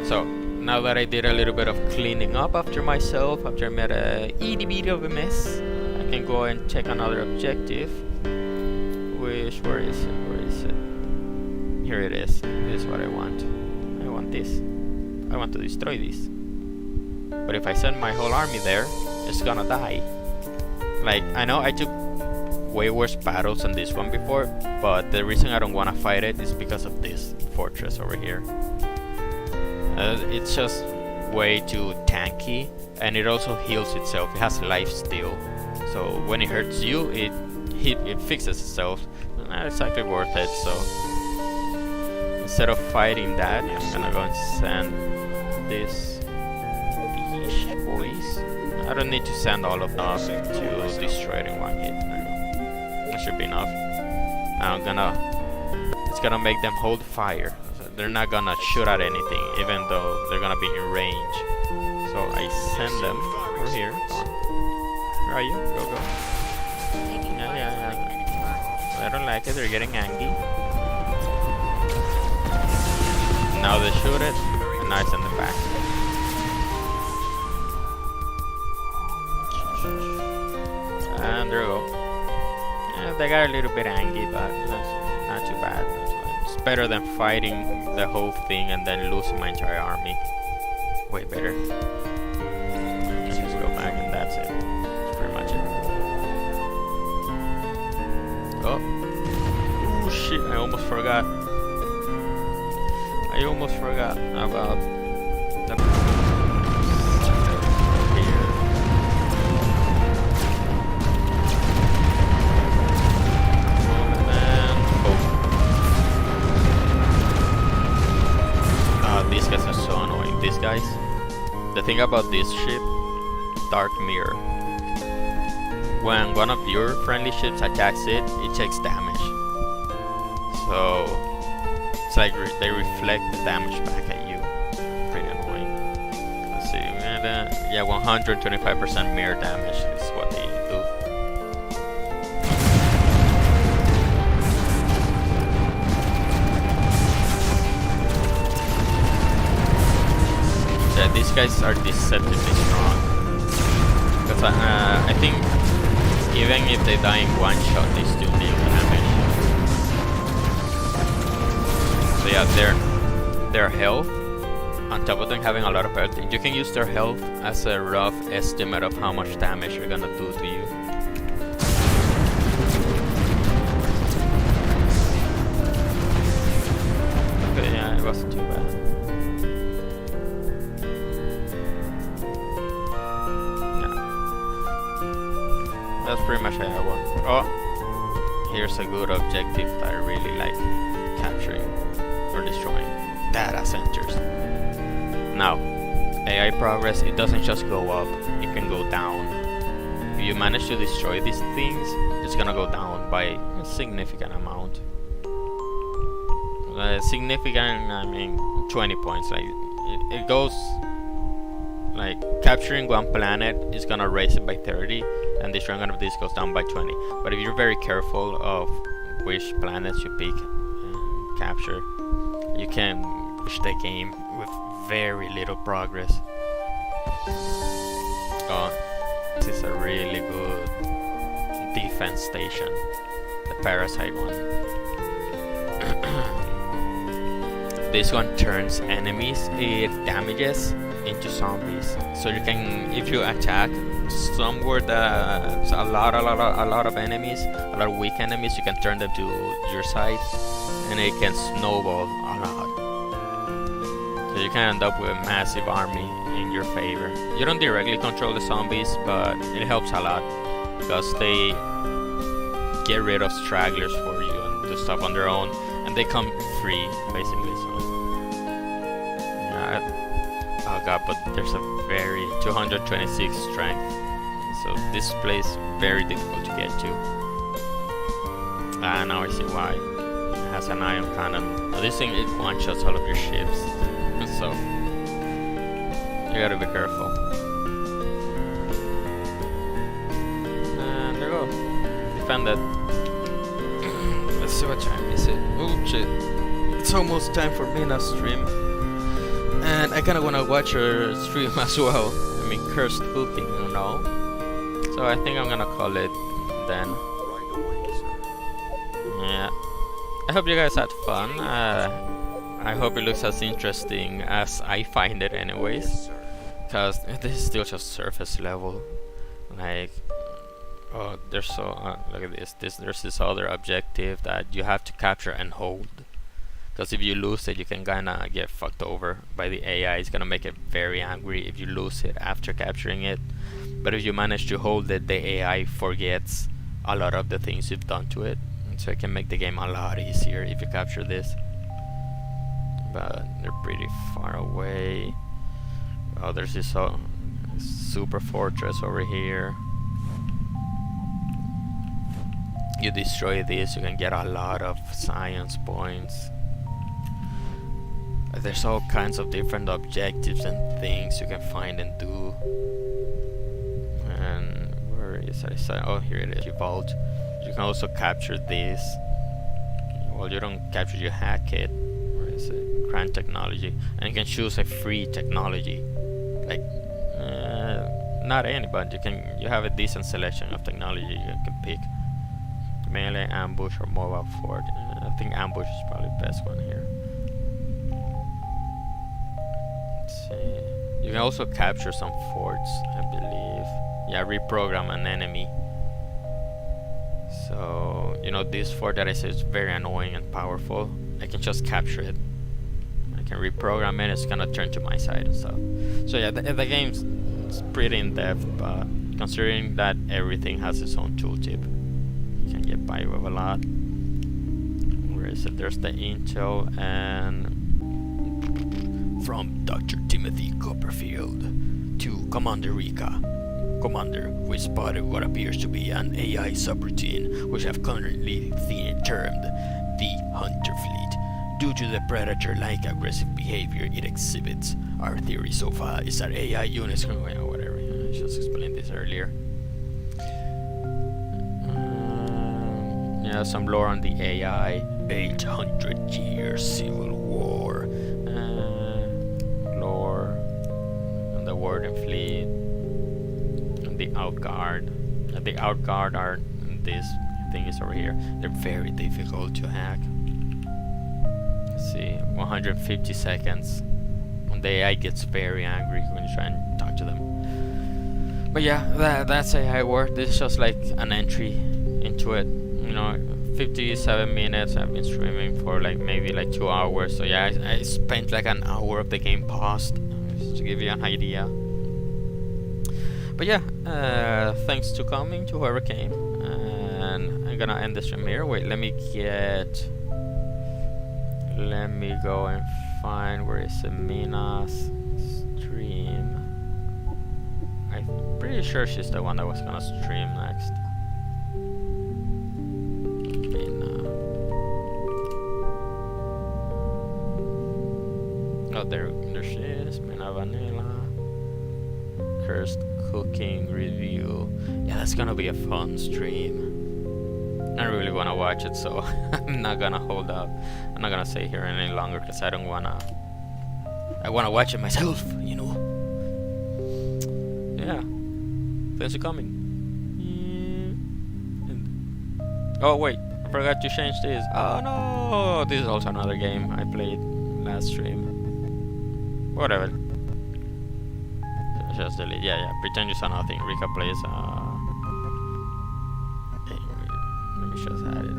So now that I did a little bit of cleaning up after myself, after I made a itty bitty of a mess, I can go and check another objective. Which, where is it? Where is it? Here it is. This is what I want. I want this. I want to destroy this. But if I send my whole army there, it's gonna die. Like, I know I took way worse battles than this one before, but the reason I don't want to fight it is because of this fortress over here. It's just way too tanky, and it also heals itself. It has life steal, so when it hurts you, it fixes itself. It's actually worth it. So instead of fighting that, I'm gonna go and send this boys. I don't need to send all of them to destroy it in one hit. That should be enough. Now it's gonna make them hold fire. So they're not gonna shoot at anything, even though they're gonna be in range. So I send them over here. Come on. Where are you? Go. Yeah. I don't like it. They're getting angry. Now they shoot it, and I send them back. And there we go. Yeah, they got a little bit angry, but that's not too bad. It's better than fighting the whole thing and then losing my entire army. Way better. Let's just go back and that's it. That's pretty much it. Oh shit, I almost forgot. About the here. These guys are so annoying. These guys. The thing about this ship, Dark Mirror. When one of your friendly ships attacks it, it takes damage. So it's like they reflect the damage back at you. Pretty annoying. Let's see. Yeah, 125% mirror damage is what they do. Yeah, these guys are deceptively strong. Because I think even if they die in one shot, they still deal damage. So yeah, their health, on top of them having a lot of health, you can use their health as a rough estimate of how much damage you're gonna do to you. Okay, yeah, it wasn't too bad. Yeah. That's pretty much how I want. Oh, here's a good objective that I really like capturing or destroying. Data centers. Now, AI progress, it doesn't just go up, it can go down. If you manage to destroy these things, it's gonna go down by a significant amount. Significant, I mean 20 points. Like it goes, like capturing one planet is gonna raise it by 30, and destroying one of these goes down by 20. But if you're very careful of which planets you pick and capture, you can push the game with very little progress. Oh, this is a really good defense station, the parasite one. This one turns enemies, it damages into zombies. So you can, if you attack somewhere that's a lot of enemies, a lot of weak enemies, you can turn them to your side, and it can snowball a lot. So you can end up with a massive army in your favor. You don't directly control the zombies, but it helps a lot because they get rid of stragglers for you and do stuff on their own, and they come free basically. So yeah, oh god, but there's a very 226 strength, so this place very difficult to get to. Now I see why. It has an ion cannon. Now this thing, it one-shots all of your ships. So you gotta be careful. And there you go. Defended. Let's see what time is it. Oh shit. It's almost time for me to stream. And I kinda wanna watch her stream as well. I mean, cursed cooking, you know. So I think I'm gonna call it then. Right away, sir. Yeah. I hope you guys had fun. I hope it looks as interesting as I find it anyways, Yes, sir. because this is still just surface level. Like, oh, there's so look at this. There's this other objective that you have to capture and hold, because if you lose it, you can kinda get fucked over by the AI. It's gonna make it very angry if you lose it after capturing it. But if you manage to hold it, the AI forgets a lot of the things you've done to it, and so it can make the game a lot easier if you capture this. But they're pretty far away. Oh, there's this super fortress over here. You destroy this, you can get a lot of science points. There's all kinds of different objectives and things you can find and do. And where is it? Oh, here it is. You vault. You can also capture this. Well, you don't capture, you hack it. Where is it? Grant technology, and you can choose a free technology. Like, not any, but you have a decent selection of technology you can pick. Melee, ambush, or mobile fort. I think ambush is probably the best one here. Let's see. You can also capture some forts, I believe. Yeah, reprogram an enemy. So, you know, this fort that I said is very annoying and powerful. I can just capture it. I can reprogram it, it's gonna turn to my side and stuff. So yeah, the game's pretty in depth, but considering that everything has its own tooltip, you can get by with a lot. Where is it? There's the intel, and from Dr. Timothy Copperfield to Commander Rika. Commander, we spotted what appears to be an AI subroutine, which have currently termed the Hunter Fleet. Due to the predator-like aggressive behavior it exhibits, our theory so far is that AI units can whatever. I just explained this earlier. Yeah, some lore on the AI. 800 years civil war. Lore on the Warden fleet. And the Outguard. The Outguard are this thing is over here. They're very difficult to hack. let's see, 150 seconds. And the AI gets very angry when you try and talk to them. But yeah, that's AI work. This is just like an entry into it. You know, 57 minutes. I've been streaming for like maybe like 2 hours. So yeah, I spent like an hour of the game paused, just to give you an idea. But yeah, thanks to coming, to whoever came, and I'm gonna end the stream here. Wait, let me go and find where is Mina's stream. I'm pretty sure she's the one that was gonna stream next. Oh, there she is, Mina Vanilla. Cursed cooking review. Yeah, that's gonna be a fun stream. I really wanna watch it, so I'm not gonna hold up. I'm not gonna stay here any longer because I don't wanna. I wanna watch it myself, you know. Yeah. Thanks for coming. Oh wait, I forgot to change this. Oh no! This is also another game I played last stream. Whatever. Just delete. Yeah. Pretend you saw nothing. Rika plays. Let me just add it.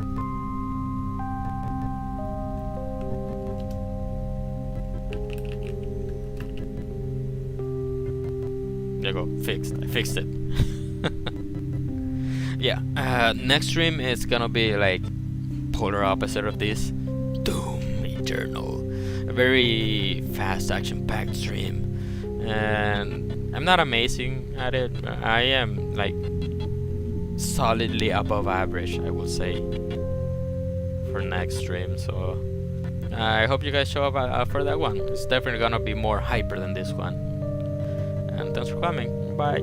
There you go. Fixed. I fixed it. Yeah. Next stream is gonna be like polar opposite of this. Doom Eternal. A very fast, action-packed stream. And I'm not amazing at it. I am like solidly above average, I will say, for next stream. So I hope you guys show up for that one. It's definitely gonna be more hyper than this one. And thanks for coming. Bye.